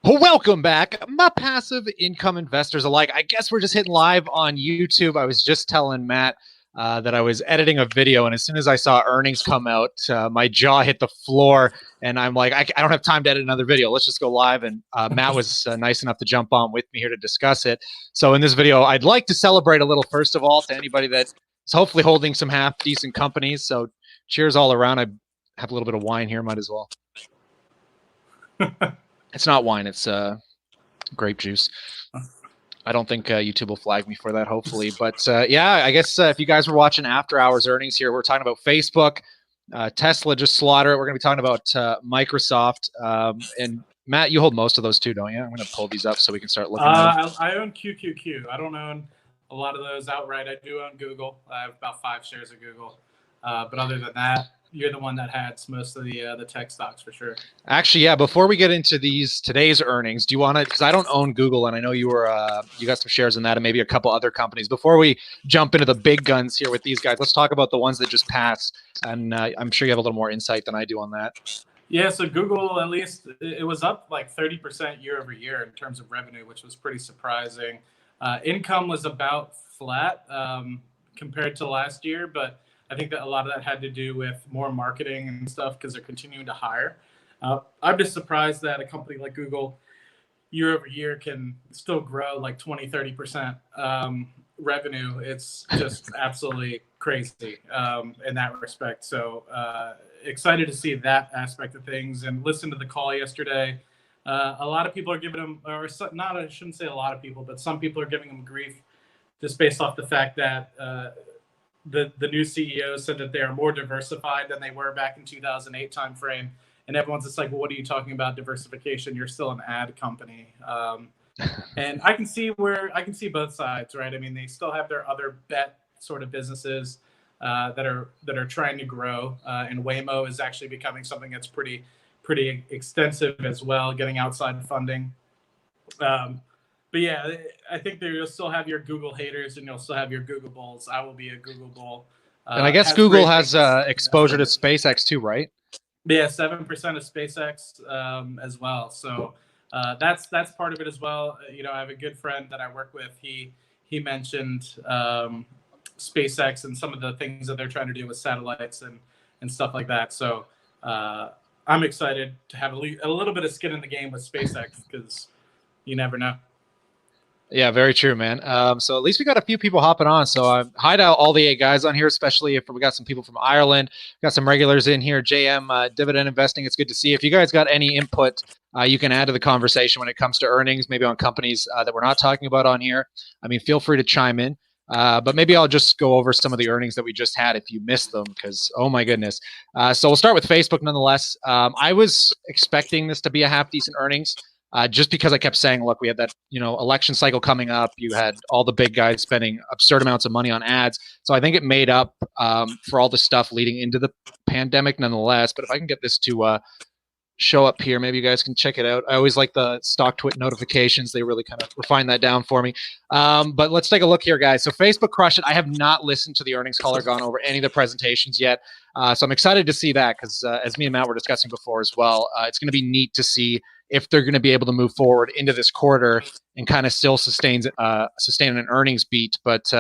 Well, welcome back, my passive income investors alike. I guess we're just hitting live on YouTube. I was just telling Matt that I was editing a video, and as soon as I saw earnings come out, my jaw hit the floor, and I'm like, I don't have time to edit another video. Let's just go live. And Matt was nice enough to jump on with me here to discuss it. So in this video, I'd like to celebrate a little, first of all, to anybody that is hopefully holding some half decent companies. So cheers all around. I have a little bit of wine here, might as well. It's not wine, it's grape juice. I don't think YouTube will flag me for that, hopefully. But yeah, I guess if you guys were watching after hours earnings here, we're talking about Facebook. Tesla just slaughtered. We're going to be talking about Microsoft. And Matt, you hold most of those too, don't you? I'm going to pull these up so we can start looking at them. I own QQQ. I don't own a lot of those outright. I do own Google. I have about 5 shares of Google. But other than that, you're the one that has most of the tech stocks for sure. Actually, yeah. Before we get into today's earnings, do you want to? Because I don't own Google, and I know you got some shares in that, and maybe a couple other companies. Before we jump into the big guns here with these guys, let's talk about the ones that just passed. And I'm sure you have a little more insight than I do on that. Yeah. So Google, at least, it was up like 30% year over year in terms of revenue, which was pretty surprising. Income was about flat compared to last year, but I think that a lot of that had to do with more marketing and stuff because they're continuing to hire. I'm just surprised that a company like Google year over year can still grow like 20, 30% revenue. It's just absolutely crazy in that respect. So excited to see that aspect of things and listen to the call yesterday. A lot of people are giving them, or not, I shouldn't say a lot of people, but some people are giving them grief just based off the fact that the new CEO said that they are more diversified than they were back in 2008 timeframe, and everyone's just like, well, what are you talking about diversification? You're still an ad company. And I can see both sides, right? I mean, they still have their other bet sort of businesses that are trying to grow, and Waymo is actually becoming something that's pretty extensive as well, getting outside funding. But yeah, I think you'll still have your Google haters and you'll still have your Google bulls. I will be a Google bull. And I guess Google has exposure to SpaceX too, right? Yeah, 7% of SpaceX as well. So that's part of it as well. You know, I have a good friend that I work with. He mentioned SpaceX and some of the things that they're trying to do with satellites and stuff like that. So I'm excited to have a little bit of skin in the game with SpaceX because you never know. Yeah, very true, man. So at least we got a few people hopping on. So hi to all the 8 guys on here, especially if we got some people from Ireland. Got some regulars in here. JM, Dividend Investing. It's good to see. If you guys got any input, you can add to the conversation when it comes to earnings, maybe on companies that we're not talking about on here. I mean, feel free to chime in. But maybe I'll just go over some of the earnings that we just had if you missed them, because, oh my goodness. So we'll start with Facebook nonetheless. I was expecting this to be a half decent earnings. Just because I kept saying, look, we had that, election cycle coming up. You had all the big guys spending absurd amounts of money on ads. So I think it made up for all the stuff leading into the pandemic nonetheless. But if I can get this to show up here, maybe you guys can check it out. I always like the stock twit notifications. They really kind of refine that down for me. But let's take a look here, guys. So Facebook crushed it. I have not listened to the earnings call or gone over any of the presentations yet. So I'm excited to see that because as me and Matt were discussing before as well, it's going to be neat to see if they're going to be able to move forward into this quarter and kind of still sustain an earnings beat. But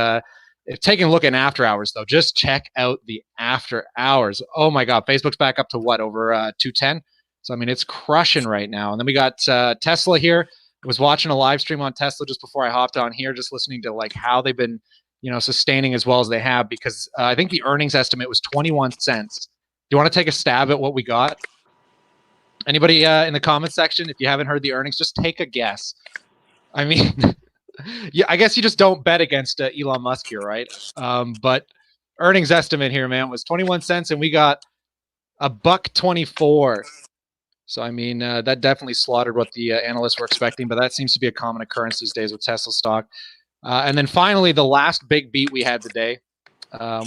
if taking a look at after hours, though, just check out the after hours. Oh, my God. Facebook's back up to what, over 210? So, I mean, it's crushing right now. And then we got Tesla here. I was watching a live stream on Tesla just before I hopped on here, just listening to like how they've been, sustaining as well as they have, because I think the earnings estimate was 21 cents. Do you want to take a stab at what we got? Anybody in the comment section, if you haven't heard the earnings, just take a guess. I mean, yeah, I guess you just don't bet against Elon Musk here, right? But earnings estimate here, man, was 21 cents, and we got $1.24. So, I mean, that definitely slaughtered what the analysts were expecting, but that seems to be a common occurrence these days with Tesla stock. And then finally, the last big beat we had today,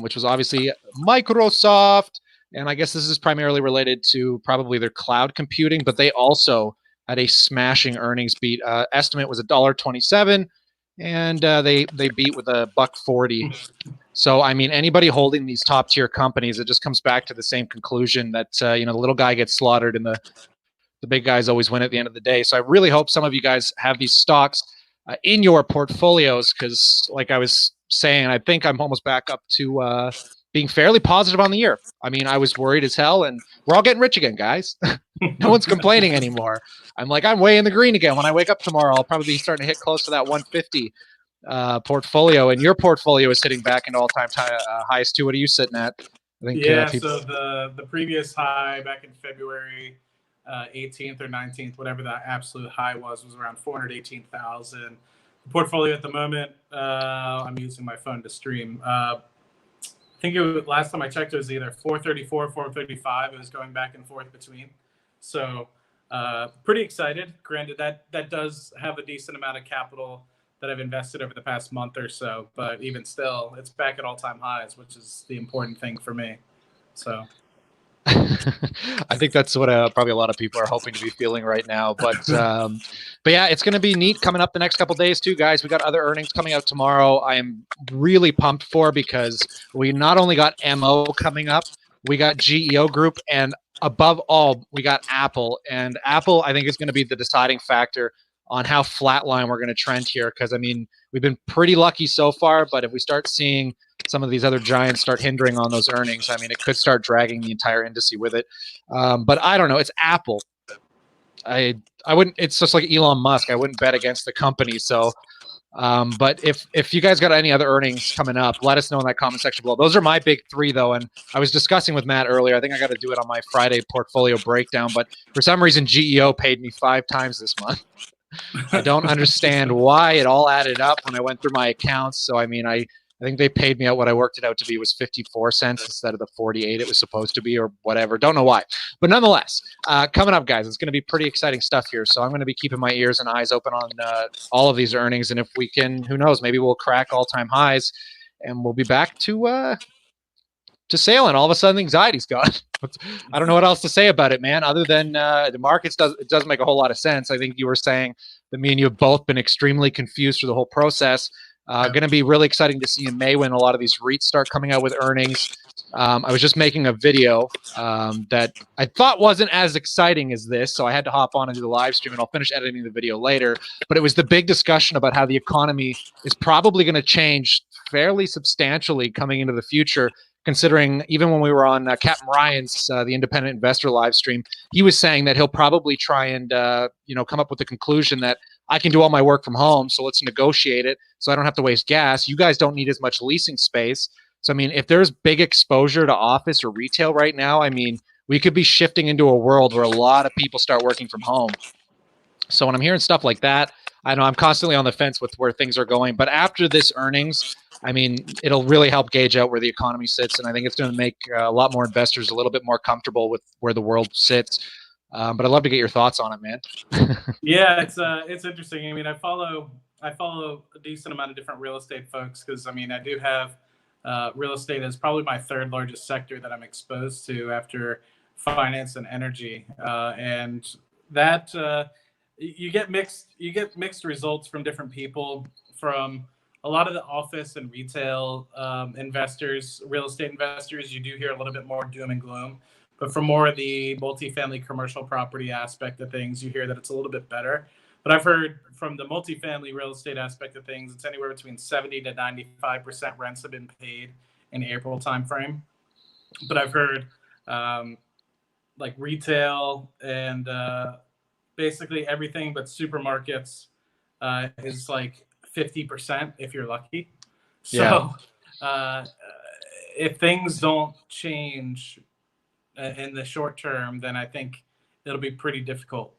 which was obviously Microsoft. And I guess this is primarily related to probably their cloud computing, but they also had a smashing earnings beat. Estimate was $1.27, and they beat with $1.40. So, I mean, anybody holding these top tier companies, it just comes back to the same conclusion that, the little guy gets slaughtered and the the big guys always win at the end of the day. So I really hope some of you guys have these stocks in your portfolios, because like I was saying, I think I'm almost back up to being fairly positive on the year. I mean, I was worried as hell, and we're all getting rich again, guys. No one's complaining anymore. I'm way in the green again. When I wake up tomorrow, I'll probably be starting to hit close to that 150 portfolio, and your portfolio is sitting back into all-time highs too. What are you sitting at? I think so the previous high back in February 18th or 19th, whatever that absolute high was around 418,000. The portfolio at the moment, I'm using my phone to stream. I think last time I checked, it was either 434, 435. It was going back and forth between. So pretty excited. Granted, that does have a decent amount of capital that I've invested over the past month or so, but even still, it's back at all-time highs, which is the important thing for me. So I think that's what probably a lot of people are hoping to be feeling right now. But yeah, it's going to be neat coming up the next couple of days too, guys. We got other earnings coming out tomorrow. I am really pumped for, because we not only got MO coming up, we got GEO Group, and above all, we got Apple. And Apple, I think, is going to be the deciding factor on how flatline we're going to trend here. Because I mean, we've been pretty lucky so far, but if we start seeing some of these other giants start hindering on those earnings, I mean, it could start dragging the entire industry with it. But I don't know. It's Apple. I wouldn't. It's just like Elon Musk. I wouldn't bet against the company. So, but if you guys got any other earnings coming up, let us know in that comment section below. Those are my big three, though. And I was discussing with Matt earlier. I think I got to do it on my Friday portfolio breakdown. But for some reason, GEO paid me 5 times this month. I don't understand why. It all added up when I went through my accounts. So I mean, I think they paid me out what I worked it out to be was 54 cents instead of the 48 it was supposed to be, or whatever. Don't know why. But nonetheless, coming up, guys, it's going to be pretty exciting stuff here. So I'm going to be keeping my ears and eyes open on all of these earnings. And if we can, who knows, maybe we'll crack all-time highs and we'll be back to sailing. All of a sudden, the anxiety's gone. I don't know what else to say about it, man, other than the markets does make a whole lot of sense. I think you were saying that me and you have both been extremely confused through the whole process. Going to be really exciting to see in May when a lot of these REITs start coming out with earnings. I was just making a video that I thought wasn't as exciting as this, so I had to hop on and do the live stream, and I'll finish editing the video later. But it was the big discussion about how the economy is probably going to change fairly substantially coming into the future, considering even when we were on Captain Ryan's, the independent investor live stream, he was saying that he'll probably try and come up with the conclusion that I can do all my work from home, so let's negotiate it so I don't have to waste gas. You guys don't need as much leasing space. So, I mean, if there's big exposure to office or retail right now, I mean, we could be shifting into a world where a lot of people start working from home. So when I'm hearing stuff like that, I know I'm constantly on the fence with where things are going. But after this earnings, I mean, it'll really help gauge out where the economy sits. And I think it's going to make a lot more investors a little bit more comfortable with where the world sits. But I'd love to get your thoughts on it, man. Yeah, it's interesting. I mean, I follow a decent amount of different real estate folks, because I mean, I do have real estate as probably my third largest sector that I'm exposed to after finance and energy, and that you get mixed results from different people. From a lot of the office and retail investors, real estate investors, you do hear a little bit more doom and gloom. But for more of the multifamily commercial property aspect of things, you hear that it's a little bit better. But I've heard from the multifamily real estate aspect of things, it's anywhere between 70 to 95% rents have been paid in April timeframe. But I've heard like retail and basically everything but supermarkets is like 50% if you're lucky. So if things don't change in the short term, then I think it'll be pretty difficult.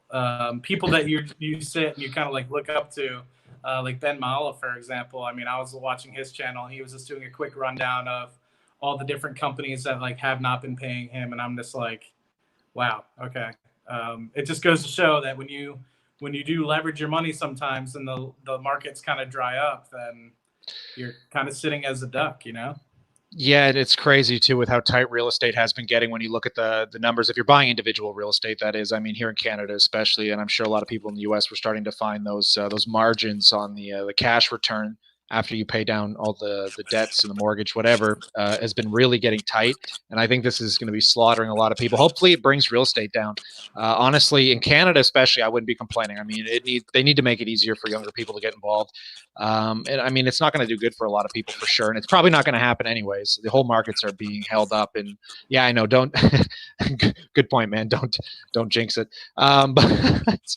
People that you sit and you kind of like look up to, like Ben Mala, for example. I mean, I was watching his channel and he was just doing a quick rundown of all the different companies that like have not been paying him, and I'm just like, wow, okay. It just goes to show that when you do leverage your money sometimes and the markets kind of dry up, then you're kind of sitting as a duck, you know? Yeah, it's crazy too with how tight real estate has been getting when you look at the numbers. If you're buying individual real estate, that is, I mean, here in Canada especially, and I'm sure a lot of people in the U.S. were starting to find those margins on the cash return after you pay down all the debts and the mortgage, whatever, has been really getting tight. And I think this is going to be slaughtering a lot of people. Hopefully, it brings real estate down. Honestly, in Canada especially, I wouldn't be complaining. I mean, they need to make it easier for younger people to get involved. And I mean, it's not going to do good for a lot of people for sure, and it's probably not going to happen anyways. The whole markets are being held up, and yeah, I know. Don't. Good point, man. Don't jinx it. But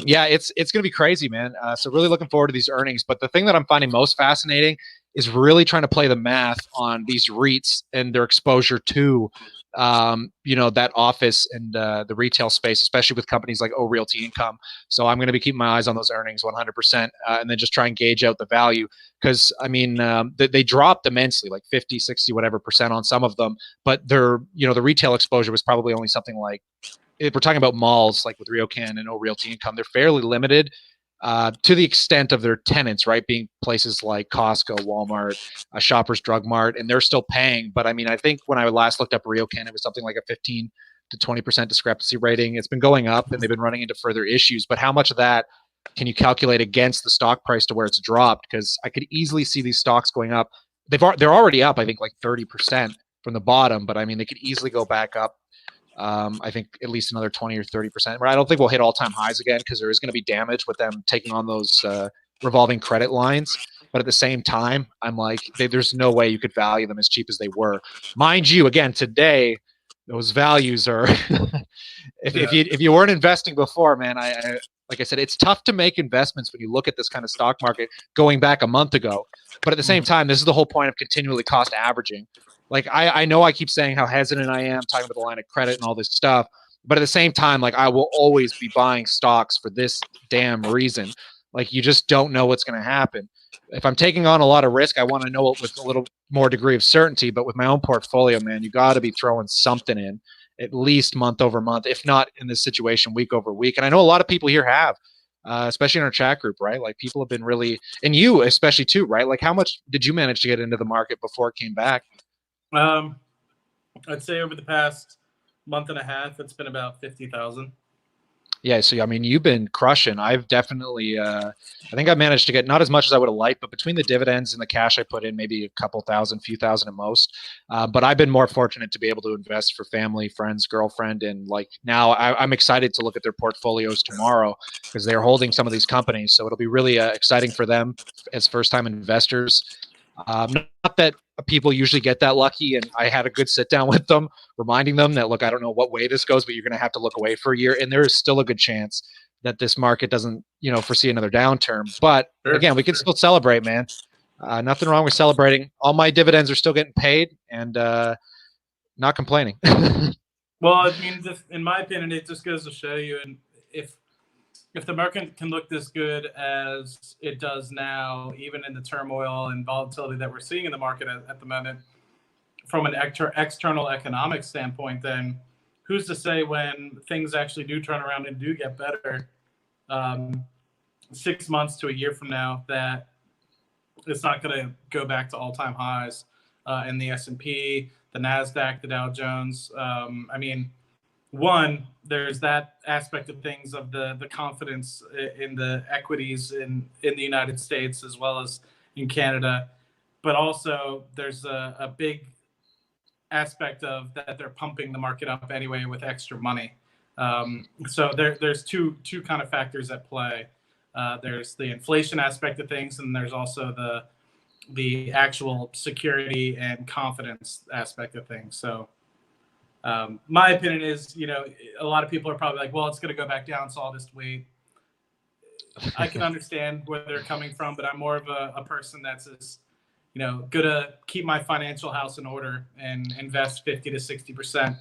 yeah, it's going to be crazy, man. So really looking forward to these earnings. But the thing that I'm finding most fascinating is really trying to play the math on these REITs and their exposure to that office and the retail space, especially with companies like Realty Income. So I'm going to be keeping my eyes on those earnings 100%, and then just try and gauge out the value. Because I mean, they dropped immensely, like 50, 60, whatever percent on some of them, but the retail exposure was probably only something like, if we're talking about malls like with RioCan and Realty Income, they're fairly limited to the extent of their tenants, right? Being places like Costco, Walmart, Shoppers Drug Mart, and they're still paying. But I mean, I think when I last looked up RioCan, it was something like a 15 to 20% discrepancy rating. It's been going up, and they've been running into further issues. But how much of that can you calculate against the stock price to where it's dropped? Because I could easily see these stocks going up. They're already up, I think, like 30% from the bottom. But I mean, they could easily go back up. I think at least another 20 or 30%. I don't think we'll hit all-time highs again, because there is going to be damage with them taking on those revolving credit lines. But at the same time, I'm like, there's no way you could value them as cheap as they were. Mind you, again, today, those values are if you weren't investing before, man, I like I said, it's tough to make investments when you look at this kind of stock market going back a month ago. But at the same time, this is the whole point of continually cost averaging. Like I know I keep saying how hesitant I am talking about the line of credit and all this stuff, but at the same time, like I will always be buying stocks for this damn reason. Like you just don't know what's going to happen. If I'm taking on a lot of risk, I want to know it with a little more degree of certainty. But with my own portfolio, man, you got to be throwing something in at least month over month, if not in this situation week over week. And I know a lot of people here have, especially in our chat group, right? Like people have been really, and you especially too, right? Like how much did you manage to get into the market before it came back? I'd say over the past month and a half, it's been about 50,000. Yeah, so I mean, you've been crushing. I've definitely, I think I managed to get not as much as I would have liked, but between the dividends and the cash I put in, maybe a couple thousand, few thousand at most. But I've been more fortunate to be able to invest for family, friends, girlfriend, and like now I'm excited to look at their portfolios tomorrow because they're holding some of these companies, so it'll be really exciting for them as first-time investors. Not that people usually get that lucky, and I had a good sit down with them, reminding them that, look, I don't know what way this goes, but you're going to have to look away for a year, and there is still a good chance that this market doesn't, foresee another downturn. But again, we can still celebrate, man. Nothing wrong with celebrating. All my dividends are still getting paid, and not complaining. Well, I mean, in my opinion, it just goes to show you, and if the market can look this good as it does now, even in the turmoil and volatility that we're seeing in the market at the moment, from an external economic standpoint, then who's to say when things actually do turn around and do get better, 6 months to a year from now, that it's not going to go back to all-time highs in the S&P, the NASDAQ, the Dow Jones. I mean, one, there's that aspect of things of the confidence in the equities in the United States as well as in Canada. But also there's a big aspect of that they're pumping the market up anyway with extra money. So there's two kind of factors at play. There's the inflation aspect of things, and there's also the actual security and confidence aspect of things. So my opinion is, a lot of people are probably like, well, it's going to go back down, so I'll just wait. I can understand where they're coming from, but I'm more of a person that's just, gonna keep my financial house in order and invest 50 to 60%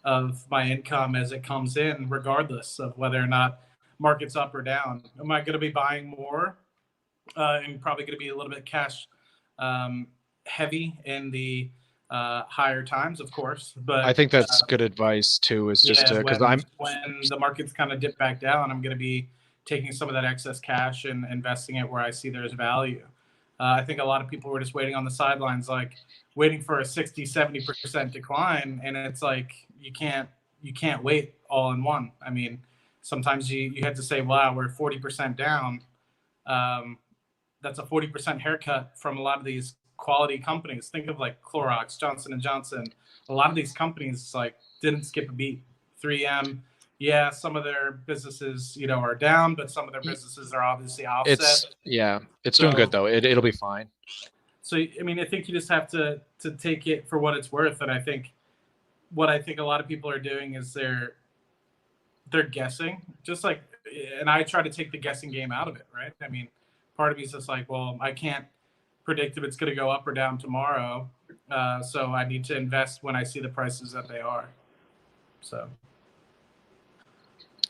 of my income as it comes in, regardless of whether or not market's up or down. Am I going to be buying more? And probably going to be a little bit cash heavy in the higher times, of course. But I think that's good advice too. Is just because when the markets kind of dip back down, I'm going to be taking some of that excess cash and investing it where I see there's value. I think a lot of people were just waiting on the sidelines, like waiting for a 60, 70% decline. And it's like, you can't wait all in one. I mean, sometimes you have to say, wow, we're 40% down. that's a 40% haircut from a lot of these quality companies. Think of like Clorox, Johnson and Johnson. A lot of these companies like didn't skip a beat. 3M, yeah, some of their businesses, are down, but some of their businesses are obviously offset. It's doing good though. It'll be fine. So I mean, I think you just have to take it for what it's worth. And I think what a lot of people are doing is they're guessing, just like, and I try to take the guessing game out of it, right? I mean, part of me is just like, well, I can't predict if it's going to go up or down tomorrow, so I need to invest when I see the prices that they are. So.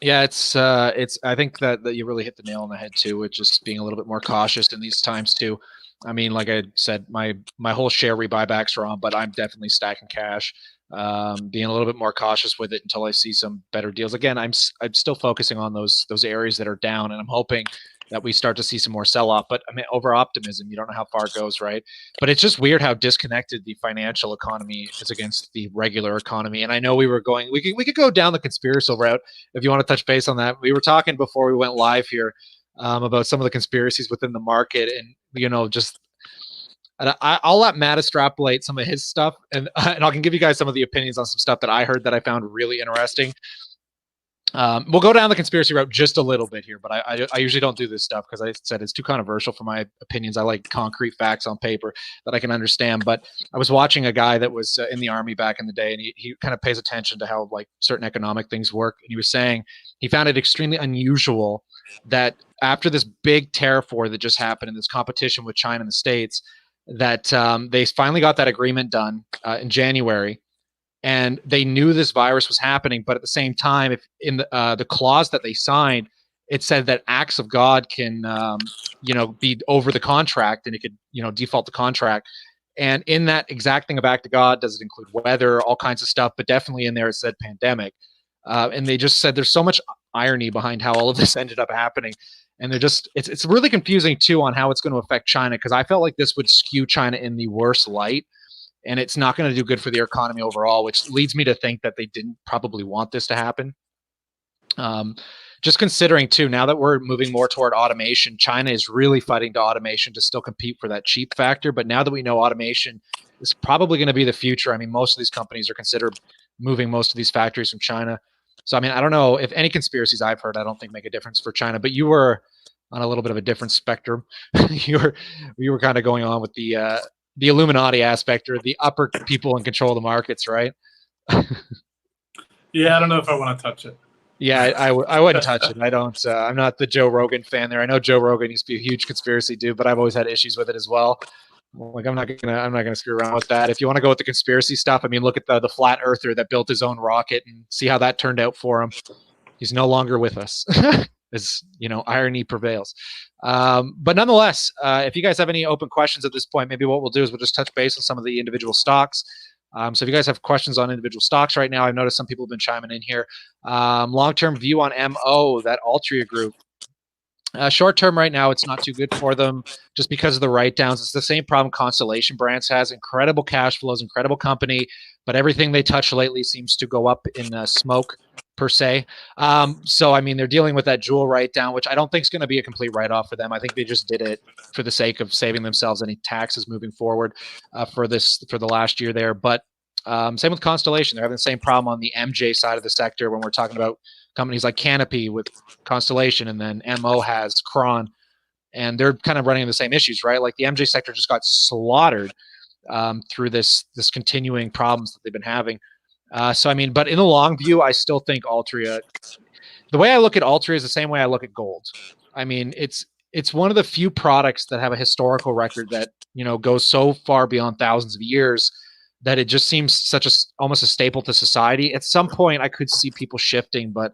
Yeah, it's. I think that you really hit the nail on the head too, with just being a little bit more cautious in these times too. I mean, like I said, my whole share rebuybacks are on, but I'm definitely stacking cash, being a little bit more cautious with it until I see some better deals. Again, I'm still focusing on those areas that are down, and I'm hoping that we start to see some more sell off. But I mean, over optimism, you don't know how far it goes, right? But it's just weird how disconnected the financial economy is against the regular economy. And I know we could go down the conspiracy route if you want to touch base on that. We were talking before we went live here about some of the conspiracies within the market, and just. And I'll let Matt extrapolate some of his stuff, and I can give you guys some of the opinions on some stuff that I heard that I found really interesting. We'll go down the conspiracy route just a little bit here, but I usually don't do this stuff because I said it's too controversial for my opinions. I like concrete facts on paper that I can understand. But I was watching a guy that was in the army back in the day, and he kind of pays attention to how like certain economic things work. And he was saying he found it extremely unusual that after this big tariff war that just happened in this competition with China and the States, that they finally got that agreement done in January. And they knew this virus was happening, but at the same time, if in the clause that they signed, it said that acts of God can, be over the contract, and it could, default the contract. And in that exact thing of act of God, does it include weather, all kinds of stuff? But definitely in there, it said pandemic. And they just said there's so much irony behind how all of this ended up happening. And they're just, it's really confusing too on how it's going to affect China, because I felt like this would skew China in the worst light. And it's not going to do good for the economy overall, which leads me to think that they didn't probably want this to happen. Just considering too, now that we're moving more toward automation, China is really fighting to automation to still compete for that cheap factor. But now that we know automation is probably going to be the future, I mean, most of these companies are considered moving most of these factories from China. So, I mean, I don't know if any conspiracies I've heard, I don't think make a difference for China, but you were on a little bit of a different spectrum. you were kind of going on with the Illuminati aspect, or the upper people in control of the markets, right? Yeah, I don't know if I want to touch it. Yeah, I wouldn't touch it. I don't. I'm not the Joe Rogan fan there. I know Joe Rogan used to be a huge conspiracy dude, but I've always had issues with it as well. Like I'm not gonna screw around with that. If you want to go with the conspiracy stuff, I mean, look at the flat earther that built his own rocket and see how that turned out for him. He's no longer with us. As irony prevails. But nonetheless, if you guys have any open questions at this point, maybe what we'll do is we'll just touch base on some of the individual stocks. So if you guys have questions on individual stocks right now, I've noticed some people have been chiming in here. Long-term view on MO, that Altria group. Short-term right now, it's not too good for them just because of the write-downs. It's the same problem Constellation Brands has. Incredible cash flows, incredible company, but everything they touch lately seems to go up in smoke, per se. So, I mean, they're dealing with that Juul write-down, which I don't think is going to be a complete write-off for them. I think they just did it for the sake of saving themselves any taxes moving forward for the last year there. But same with Constellation. They're having the same problem on the MJ side of the sector when we're talking about companies like Canopy with Constellation, and then MO has Cron, and they're kind of running into the same issues, right? Like the MJ sector just got slaughtered through this continuing problems that they've been having. So, I mean, but in the long view, I still think Altria, the way I look at Altria is the same way I look at gold. I mean, it's one of the few products that have a historical record that, goes so far beyond thousands of years that it just seems almost a staple to society. At some point, I could see people shifting, but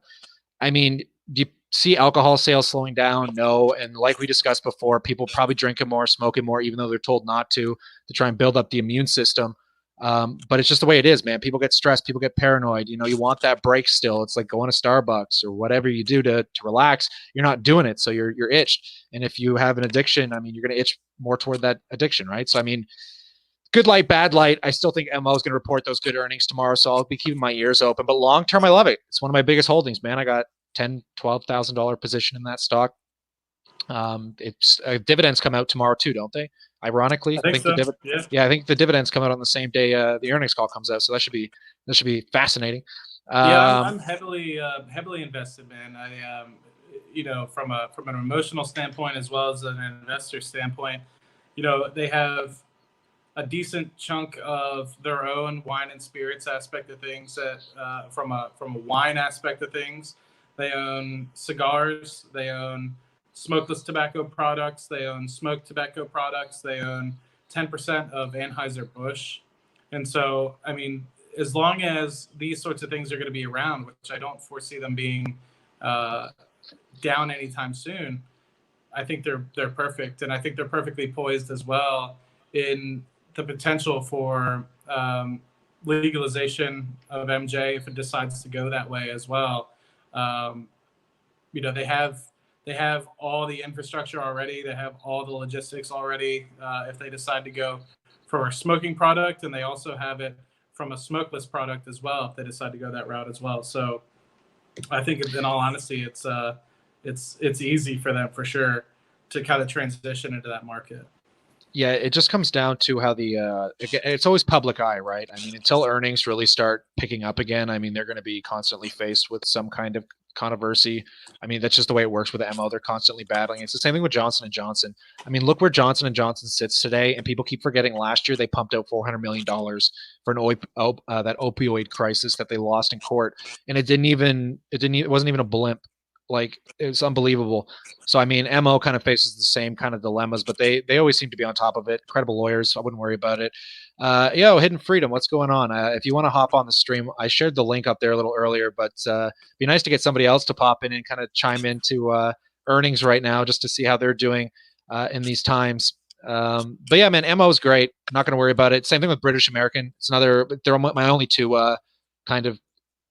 I mean, do you see alcohol sales slowing down? No. And like we discussed before, people probably drinking more, smoking more, even though they're told not to try and build up the immune system. But it's just the way it is, man. People get stressed. People get paranoid. You want that break still. It's like going to Starbucks or whatever you do to relax. You're not doing it. So you're itched. And if you have an addiction, I mean, you're going to itch more toward that addiction, right? So, I mean, good light, bad light. I still think MO is going to report those good earnings tomorrow. So I'll be keeping my ears open, but long term, I love it. It's one of my biggest holdings, man. I got $10,000, $12,000 position in that stock. It's dividends come out tomorrow too, don't they? Ironically, I I think think the so. dividend. Yeah. Yeah, I think the dividends come out on the same day the earnings call comes out, so that should be fascinating. Yeah, Um, I'm heavily invested, man. From an emotional standpoint as well as an investor standpoint, they have a decent chunk of their own wine and spirits aspect of things. That from a wine aspect of things, they own cigars, they own smokeless tobacco products, they own smoked tobacco products, they own 10% of Anheuser Busch, and so I mean, as long as these sorts of things are going to be around, which I don't foresee them being uh, down anytime soon, I think they're perfect, and I think they're perfectly poised as well in the potential for legalization of MJ if it decides to go that way as well. Um, they have all the infrastructure already. They have all the logistics already. If they decide to go for a smoking product, and they also have it from a smokeless product as well. If they decide to go that route as well, so I think, in all honesty, it's easy for them for sure to kind of transition into that market. yeah, it just comes down to how it's always public eye, right? I mean, until earnings really start picking up again, I mean, they're going to be constantly faced with some kind of controversy. I mean, that's just the way it works with MO. They're constantly battling. It's the same thing with Johnson and Johnson. I mean, look where Johnson and Johnson sits today, and people keep forgetting last year they pumped out $400 million for that opioid crisis that they lost in court, and it wasn't even a blimp. Like, it was unbelievable. So I mean, Mo kind of faces the same kind of dilemmas, but they always seem to be on top of it. Credible lawyers, so I wouldn't worry about it. Hidden Freedom, what's going on? If you want to hop on the stream, I shared the link up there a little earlier, but be nice to get somebody else to pop in and kind of chime into earnings right now, just to see how they're doing in these times. But yeah, man, Mo is great. Not going to worry about it. Same thing with British American. They're my only two kind of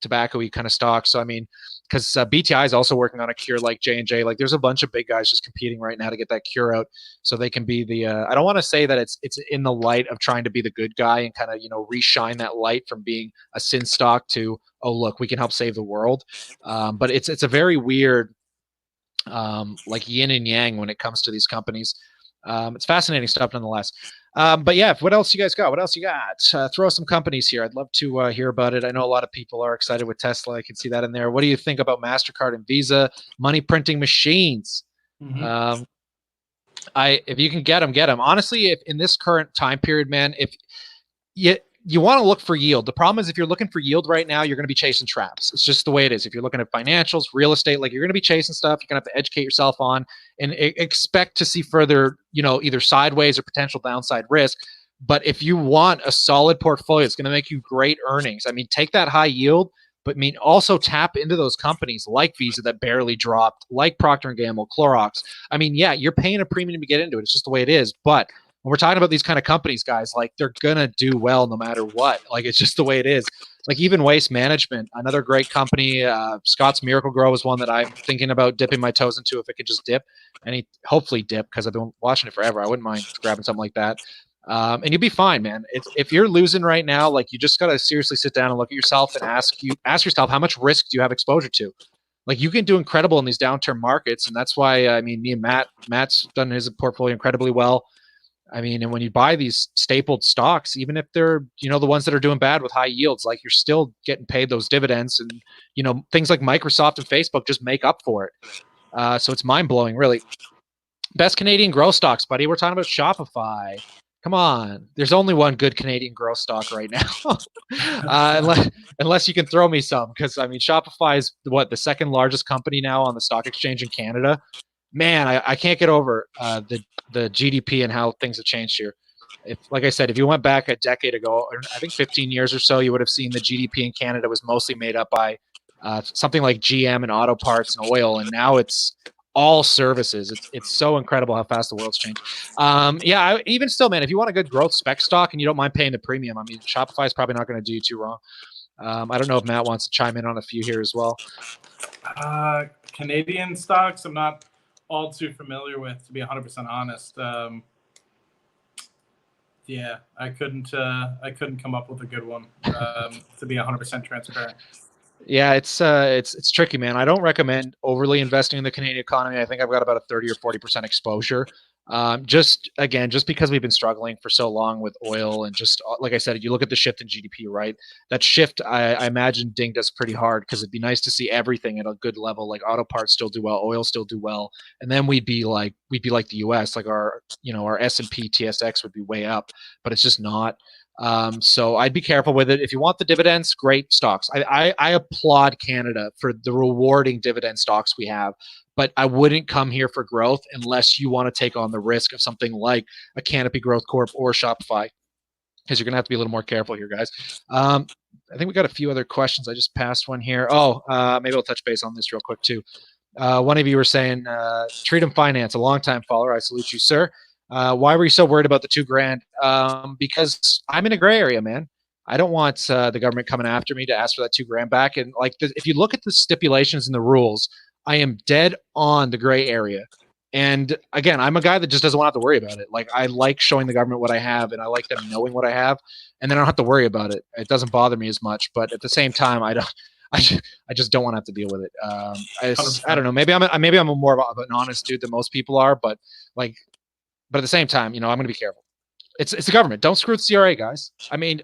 tobacco-y kind of stocks. So I mean, because BTI is also working on a cure like J&J. Like, there's a bunch of big guys just competing right now to get that cure out, so they can be the. I don't want to say that it's in the light of trying to be the good guy and kind of reshine that light from being a sin stock to, oh look, we can help save the world. But it's a very weird like yin and yang when it comes to these companies. It's fascinating stuff nonetheless. But yeah, what else you guys got? What else you got? Throw some companies here. I'd love to hear about it. I know a lot of people are excited with Tesla. I can see that in there. What do you think about MasterCard and Visa money printing machines? Mm-hmm. If you can get them, get them. Honestly, if in this current time period, man, if you want to look for yield. The problem is, if you're looking for yield right now, you're going to be chasing traps. It's just the way it is. If you're looking at financials, real estate, like, you're going to be chasing stuff you're going to have to educate yourself on and expect to see further, either sideways or potential downside risk. But if you want a solid portfolio, it's going to make you great earnings. I mean, take that high yield, but also tap into those companies like Visa that barely dropped, like Procter and Gamble, Clorox. I mean, yeah, you're paying a premium to get into it. It's just the way it is. But when we're talking about these kind of companies, guys, like, they're gonna do well no matter what. Like, it's just the way it is. Like, even Waste Management, another great company. Scott's Miracle Grow is one that I'm thinking about dipping my toes into if it could just dip, and hopefully dip, because I've been watching it forever. I wouldn't mind grabbing something like that. And you'll be fine, man. If you're losing right now, like, you just gotta seriously sit down and look at yourself and ask yourself, how much risk do you have exposure to? Like, you can do incredible in these downturn markets, and that's why I mean, me and Matt's done his portfolio incredibly well. I mean, and when you buy these stapled stocks, even if they're, the ones that are doing bad with high yields, like, you're still getting paid those dividends, and, things like Microsoft and Facebook just make up for it. So it's mind blowing, really. Best Canadian growth stocks, buddy. We're talking about Shopify. Come on. There's only one good Canadian growth stock right now. Unless you can throw me some, because I mean, Shopify is the second largest company now on the stock exchange in Canada. Man, I can't get over the GDP and how things have changed here. Like I said, if you went back a decade ago, or I think 15 years or so, you would have seen the GDP in Canada was mostly made up by something like GM and auto parts and oil, and now it's all services. It's so incredible how fast the world's changed. Even still, man, if you want a good growth spec stock and you don't mind paying the premium, I mean, Shopify is probably not going to do you too wrong. I don't know if Matt wants to chime in on a few here as well. Canadian stocks, I'm not all too familiar with, to be 100% honest. Yeah, I couldn't come up with a good one, to be 100% transparent. Yeah, it's tricky, man. I don't recommend overly investing in the Canadian economy. I think I've got about a 30 or 40% exposure. Just again, just because we've been struggling for so long with oil and just like I said, you look at the shift in GDP, right? That shift, I imagine, dinged us pretty hard because it'd be nice to see everything at a good level, like auto parts still do well, oil still do well, and then we'd be like the U.S., like our S&P TSX would be way up, but it's just not. So I'd be careful with it. If you want the dividends, great stocks. I applaud Canada for the rewarding dividend stocks we have, but I wouldn't come here for growth unless you want to take on the risk of something like a Canopy Growth Corp or Shopify, because you're going to have to be a little more careful here, guys. I think we got a few other questions. I just passed one here. Maybe I'll touch base on this real quick too. One of you were saying, Freedom Finance, a longtime follower. I salute you, sir. Why were you so worried about the $2,000? Because I'm in a gray area, man. I don't want the government coming after me to ask for that $2,000 back. And like, if you look at the stipulations and the rules, I am dead on the gray area. And again, I'm a guy that just doesn't want to have to worry about it. Like, I like showing the government what I have, and I like them knowing what I have, and then I don't have to worry about it. It doesn't bother me as much. But at the same time, I don't. I just don't want to have to deal with it. I don't know. Maybe I'm a more of an honest dude than most people are, but like, but at the same time, I'm going to be careful. It's the government. Don't screw the CRA, guys. I mean,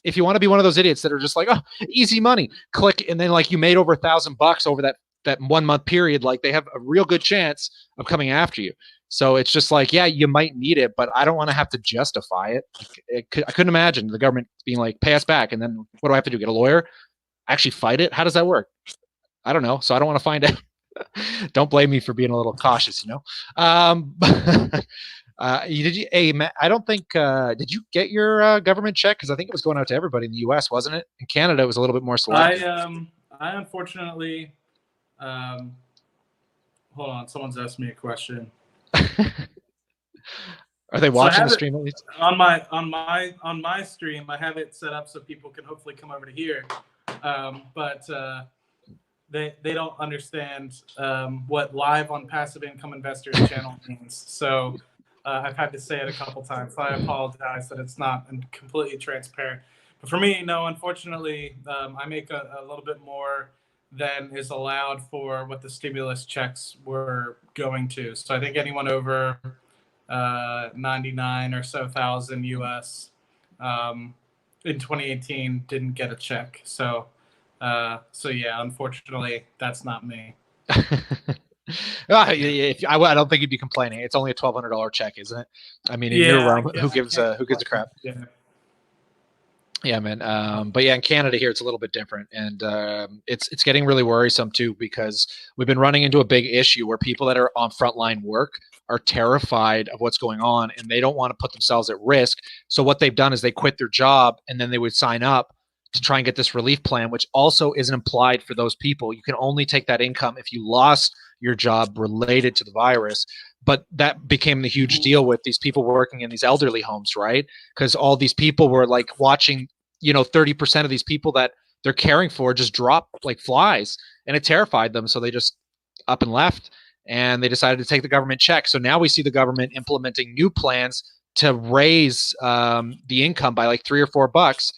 if you want to be one of those idiots that are just like, oh, easy money, click, and then like you made over $1,000 over that 1 month period, like they have a real good chance of coming after you. So it's just like, yeah, you might need it, but I don't want to have to justify it. I couldn't imagine the government being like, pay us back, and then what do I have to do? Get a lawyer? Actually fight it? How does that work? I don't know. So I don't want to find out. Don't blame me for being a little cautious, Hey, Matt, I don't think, did you get your government check? Because I think it was going out to everybody in the U.S., wasn't it? In Canada, it was a little bit more selective. I unfortunately, hold on, someone's asked me a question. Are they watching the stream at least? On my stream, I have it set up so people can hopefully come over to here, but they don't understand what live on Passive Income Investors channel means. So I've had to say it a couple times. So I apologize that it's not completely transparent. But for me, no, unfortunately, I make a little bit more than is allowed for what the stimulus checks were going to. So I think anyone over 99 or so thousand US in 2018 didn't get a check. So yeah, unfortunately, that's not me. I don't think you'd be complaining. It's only a $1,200 check, isn't it? I mean, in your realm, who gives a crap? Yeah. Yeah, man. But yeah, in Canada here, it's a little bit different, and it's getting really worrisome too, because we've been running into a big issue where people that are on frontline work are terrified of what's going on, and they don't want to put themselves at risk. So what they've done is they quit their job, and then they would sign up to try and get this relief plan, which also isn't applied for those people. You can only take that income if you lost your job related to the virus. But that became the huge deal with these people working in these elderly homes, right? Because all these people were like watching, 30% of these people that they're caring for just drop like flies, and it terrified them. So they just up and left, and they decided to take the government check. So now we see the government implementing new plans to raise the income by like $3 or $4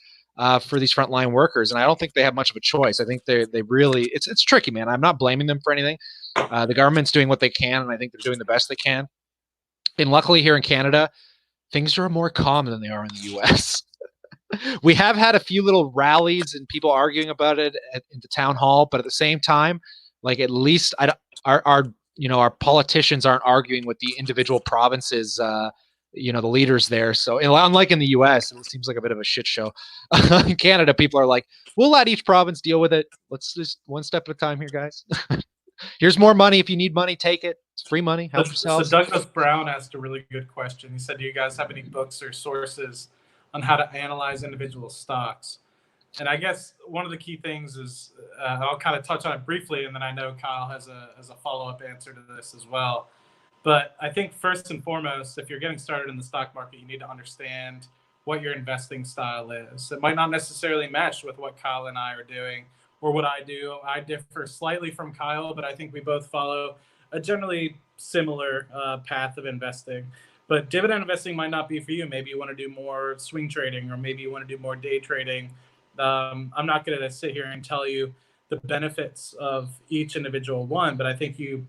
for these frontline workers, and I don't think they have much of a choice. I think they really it's tricky, man. I'm not blaming them for anything. The government's doing what they can, and I think they're doing the best they can. And luckily, here in Canada, things are more calm than they are in the U.S. We have had a few little rallies and people arguing about it in the town hall, but at the same time, like at least our politicians aren't arguing with the individual provinces. The leaders there. So unlike in the US, it seems like a bit of a shit show. In Canada, people are like, we'll let each province deal with it. Let's just one step at a time here, guys. Here's more money. If you need money, take it. It's free money. Help yourselves. So Douglas Brown asked a really good question. He said, do you guys have any books or sources on how to analyze individual stocks? And I guess one of the key things is, I'll kind of touch on it briefly, and then I know Kyle has a follow-up answer to this as well. But I think first and foremost, if you're getting started in the stock market, you need to understand what your investing style is. It might not necessarily mesh with what Kyle and I are doing or what I do. I differ slightly from Kyle, but I think we both follow a generally similar path of investing. But dividend investing might not be for you. Maybe you want to do more swing trading, or maybe you want to do more day trading. I'm not going to sit here and tell you the benefits of each individual one. But I think you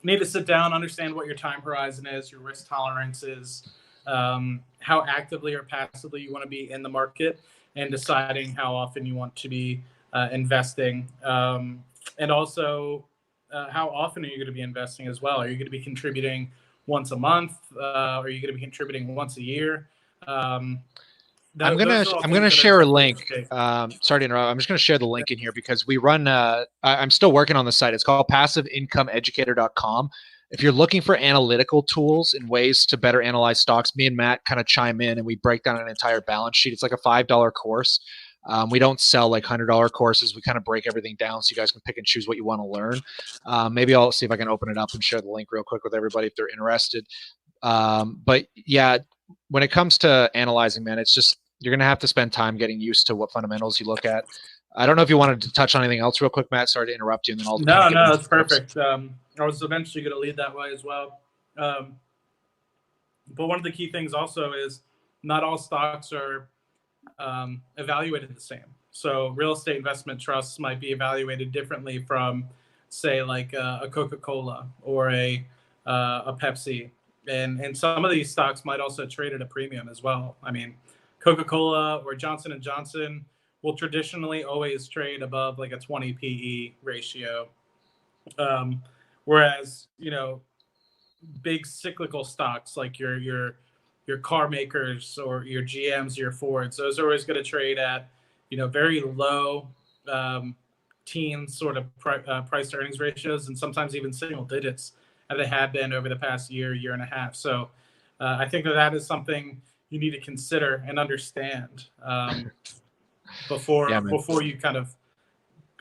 need to sit down, understand what your time horizon is, your risk tolerance is, how actively or passively you want to be in the market, and deciding how often you want to be investing. And also, how often are you going to be investing as well? Are you going to be contributing once a month? Are you going to be contributing once a year? Those are all I'm things gonna that are share a definitely link. okay. Sorry to interrupt. I'm just gonna share the link in here because we run. I'm still working on the site. It's called passiveincomeeducator.com. If you're looking for analytical tools and ways to better analyze stocks, me and Matt kind of chime in and we break down an entire balance sheet. It's like a $5 course. We don't sell like $100 courses. We kind of break everything down so you guys can pick and choose what you want to learn. Maybe I'll see if I can open it up and share the link real quick with everybody if they're interested. But yeah, when it comes to analyzing, man, it's just you're gonna have to spend time getting used to what fundamentals you look at. I don't know if you wanted to touch on anything else real quick, Matt. Sorry to interrupt you, and then I'll kind No, of get no, into that's the tips. perfect. I was eventually going to lead that way as well. But one of the key things also is not all stocks are evaluated the same. So real estate investment trusts might be evaluated differently from, say, like a Coca-Cola or a Pepsi, and some of these stocks might also trade at a premium as well. I mean, Coca-Cola or Johnson and Johnson will traditionally always trade above like a 20 PE ratio, whereas big cyclical stocks like your car makers or your GMs, your Fords, those are always going to trade at very low teen sort of price to earnings ratios, and sometimes even single digits, as they have been over the past year and a half. So I think that is something you need to consider and understand Yeah, before man. before you kind of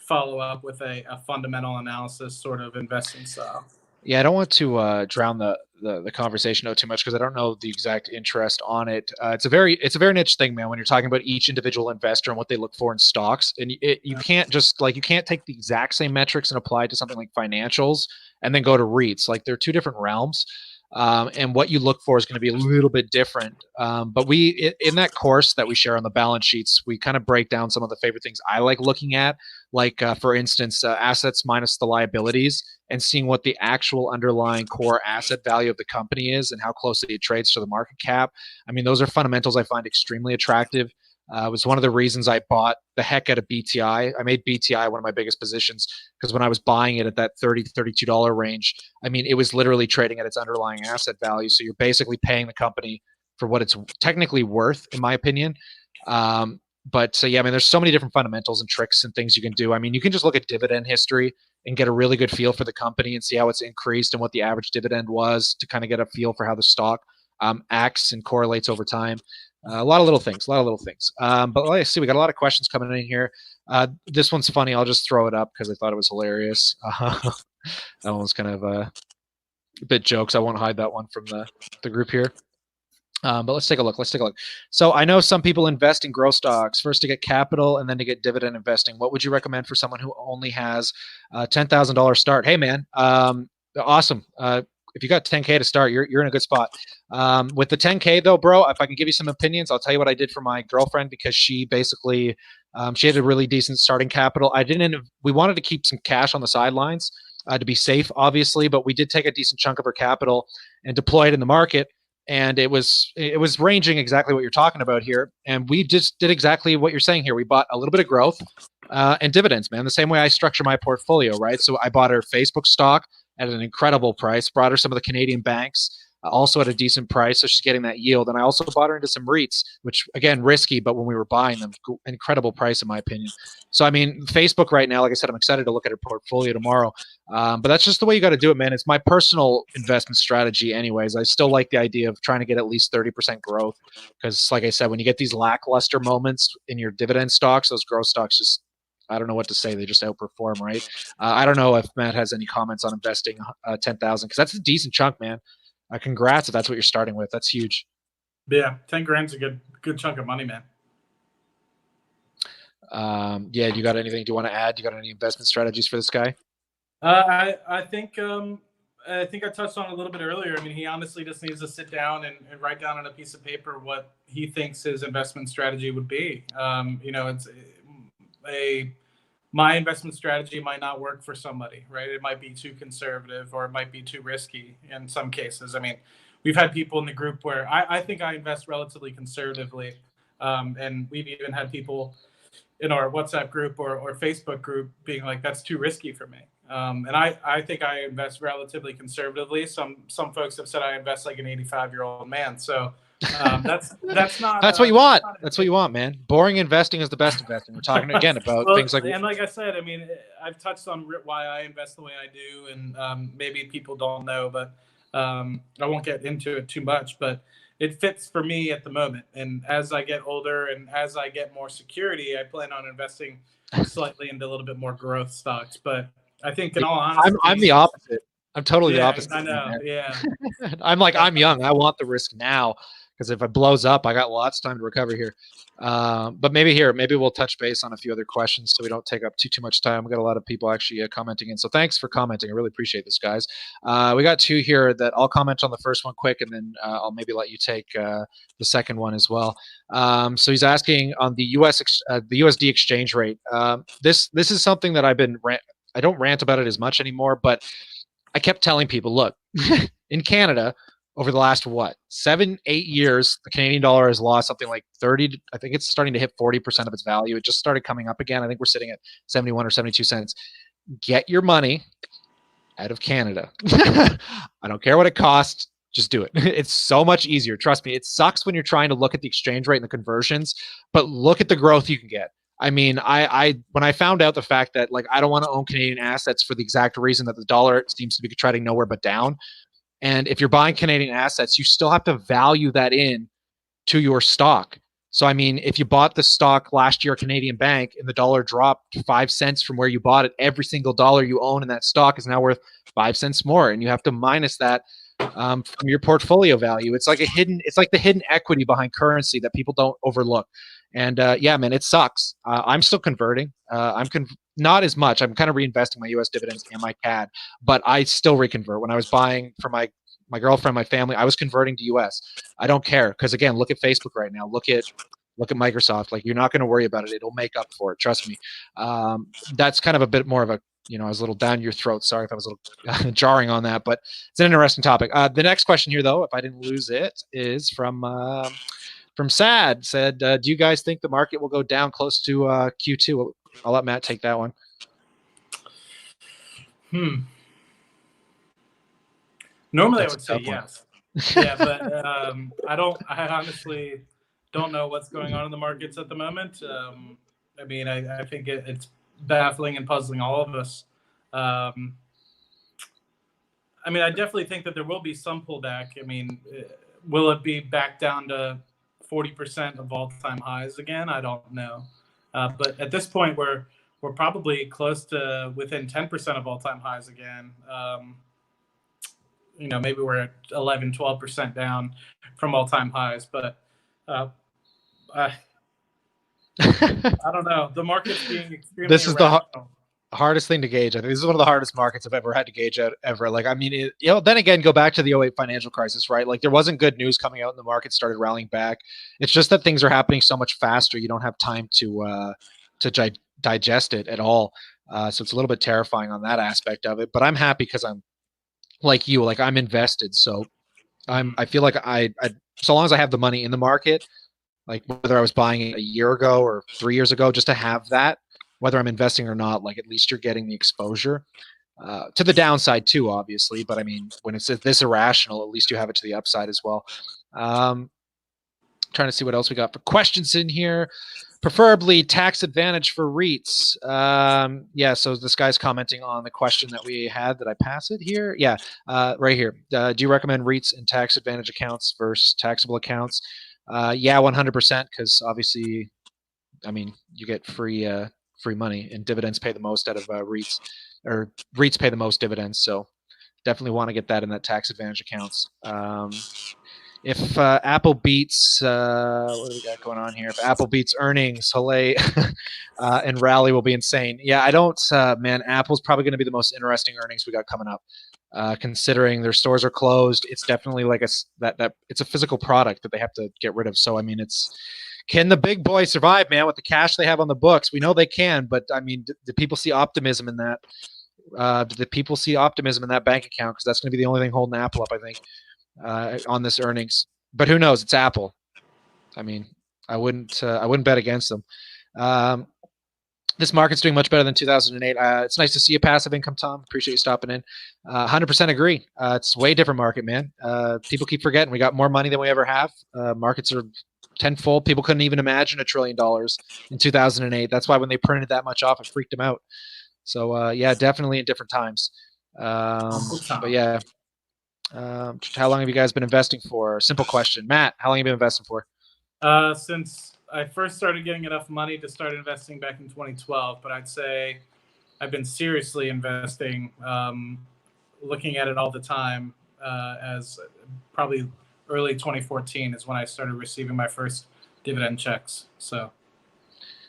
follow up with a fundamental analysis sort of investing style. Yeah, I don't want to drown the conversation out too much because I don't know the exact interest on it. It's a very niche thing, man. When you're talking about each individual investor and what they look for in stocks, and you can't just like you can't take the exact same metrics and apply it to something like financials and then go to REITs. Like they're two different realms. And what you look for is going to be a little bit different. But in that course that we share on the balance sheets, we kind of break down some of the favorite things I like looking at, like for instance, assets minus the liabilities, and seeing what the actual underlying core asset value of the company is and how closely it trades to the market cap. I mean, those are fundamentals I find extremely attractive. It was one of the reasons I bought the heck out of BTI. I made BTI one of my biggest positions because when I was buying it at that $30 to $32 range, I mean, it was literally trading at its underlying asset value. So you're basically paying the company for what it's technically worth, in my opinion. But so yeah, I mean, there's so many different fundamentals and tricks and things you can do. I mean, you can just look at dividend history and get a really good feel for the company and see how it's increased and what the average dividend was to kind of get a feel for how the stock acts and correlates over time. A lot of little things, a lot of little things. But let's see, we got a lot of questions coming in here. This one's funny. I'll just throw it up because I thought it was hilarious. That one was kind of a bit jokes. I won't hide that one from the group here. But let's take a look. Let's take a look. So I know some people invest in growth stocks first to get capital and then to get dividend investing. What would you recommend for someone who only has a $10,000 start? Hey, man, awesome. If you got 10K to start, you're in a good spot. With the 10K though, bro, if I can give you some opinions, I'll tell you what I did for my girlfriend because she basically she had a really decent starting capital. We wanted to keep some cash on the sidelines to be safe, obviously, but we did take a decent chunk of her capital and deploy it in the market. And it was ranging exactly what you're talking about here. And we just did exactly what you're saying here. We bought a little bit of growth and dividends, man, the same way I structure my portfolio, right? So I bought her Facebook stock at an incredible price, brought her some of the Canadian banks also at a decent price. So she's getting that yield. And I also bought her into some REITs, which again, risky, but when we were buying them, incredible price in my opinion. So, I mean, Facebook right now, like I said, I'm excited to look at her portfolio tomorrow. But that's just the way you got to do it, man. It's my personal investment strategy anyways. I still like the idea of trying to get at least 30% growth because, like I said, when you get these lackluster moments in your dividend stocks, those growth stocks just, I don't know what to say. They just outperform, right? I don't know if Matt has any comments on investing 10,000 because that's a decent chunk, man. Congrats if that's what you're starting with. That's huge. Yeah, 10 grand's a good chunk of money, man. Yeah, you got anything do you want to add? You got any investment strategies for this guy? I think I touched on it a little bit earlier. I mean, he honestly just needs to sit down and write down on a piece of paper what he thinks his investment strategy would be. It's my investment strategy might not work for somebody, right? It might be too conservative or it might be too risky in some cases. I mean, we've had people in the group where I think I invest relatively conservatively. And we've even had people in our WhatsApp group or Facebook group being like, that's too risky for me. And I think I invest relatively conservatively. Some folks have said I invest like an 85-year-old man. So that's not That's what you want. not an That's what you opinion. want, man. Boring investing is the best investing. We're talking again about Well, things like and like I said, I mean, I've touched on why I invest the way I do, and maybe people don't know, but I won't get into it too much. But it fits for me at the moment. And as I get older and as I get more security, I plan on investing slightly into a little bit more growth stocks. But I think, in all I'm honesty, the opposite. I'm totally the yeah, opposite I of you, know, man. yeah, I'm like, but I'm young. I want the risk now because if it blows up, I got lots of time to recover here. But maybe we'll touch base on a few other questions so we don't take up too much time. We got a lot of people actually commenting in. So thanks for commenting. I really appreciate this, guys. We got two here that I'll comment on the first one quick, and then I'll maybe let you take the second one as well. So he's asking on the the USD exchange rate. This is something that I don't rant about it as much anymore, but I kept telling people, look, in Canada, over the last 7-8 years, the Canadian dollar has lost something like 30. I think it's starting to hit 40% of its value. It just started coming up again. I think we're sitting at 71 or 72 cents. Get your money out of Canada. I don't care what it costs. Just do it. It's so much easier. Trust me. It sucks when you're trying to look at the exchange rate and the conversions, but look at the growth you can get. I mean, I when I found out the fact that like I don't want to own Canadian assets for the exact reason that the dollar seems to be treading nowhere but down. And if you're buying Canadian assets, you still have to value that in to your stock. So I mean, if you bought the stock last year, Canadian Bank, and the dollar dropped 5 cents from where you bought it, every single dollar you own in that stock is now worth 5 cents more, and you have to minus that from your portfolio value. It's like the hidden equity behind currency that people don't overlook. And yeah, man, it sucks. I'm still converting. Not as much. I'm kind of reinvesting my U.S. dividends and my CAD, but I still reconvert. When I was buying for my girlfriend, my family, I was converting to US. I don't care because again, look at Facebook right now. Look at Microsoft. Like you're not going to worry about it. It'll make up for it. Trust me. That's kind of a bit more of a I was a little down your throat. Sorry if I was a little jarring on that, but it's an interesting topic. The next question here, though, if I didn't lose it, is from Sad. Said, do you guys think the market will go down close to Q2? I'll let Matt take that one. Normally, I would say yes. Yeah, but I honestly don't know what's going on in the markets at the moment. I mean, I think it's baffling and puzzling all of us. I mean, I definitely think that there will be some pullback. I mean, will it be back down to 40% of all-time highs again? I don't know. But at this point, we're probably close to within 10% of all-time highs again. Maybe we're at 11, 12% down from all-time highs, but I don't know. The market's being extremely This is irrational. the hardest thing to gauge. I think this is one of the hardest markets I've ever had to gauge out ever. Like, I mean, then again, go back to the 08 financial crisis, right? Like there wasn't good news coming out and the market started rallying back. It's just that things are happening so much faster. You don't have time to digest it at all. So it's a little bit terrifying on that aspect of it, but I'm happy because I'm like you, like I'm invested. So I feel like I so long as I have the money in the market, like whether I was buying it a year ago or 3 years ago, just to have that, whether I'm investing or not, like at least you're getting the exposure to the downside too, obviously. But I mean, when it's this irrational, at least you have it to the upside as well. Trying to see what else we got for questions in here. Preferably tax advantage for REITs. Yeah, so this guy's commenting on the question that we had. Did I pass it here? Yeah, right here. Do you recommend REITs and tax advantage accounts versus taxable accounts? Yeah, 100%. Because obviously, I mean, you get free money, and dividends pay the most out of REITs, or REITs pay the most dividends. So definitely want to get that in that tax advantage accounts. If Apple beats, what do we got going on here? If Apple beats earnings, Hale and rally will be insane. Yeah, I don't, man. Apple's probably going to be the most interesting earnings we got coming up. Considering their stores are closed, it's definitely like it's a physical product that they have to get rid of. So I mean, it's can the big boys survive, man, with the cash they have on the books? We know they can, but I mean, do people see optimism in that? Do the people see optimism in that bank account? Because that's going to be the only thing holding Apple up, I think, on this earnings. But who knows? It's Apple. I mean, I wouldn't bet against them. Um, this market's doing much better than 2008. It's nice to see a passive income, Tom. Appreciate you stopping in. 100% agree. It's a way different market, man. People keep forgetting we got more money than we ever have. Markets are tenfold. People couldn't even imagine $1 trillion in 2008. That's why when they printed that much off, it freaked them out. So yeah, definitely in different times. But yeah, how long have you guys been investing for? Simple question, Matt. How long have you been investing for? Since I first started getting enough money to start investing back in 2012, but I'd say I've been seriously investing, looking at it all the time, as probably early 2014 is when I started receiving my first dividend checks. So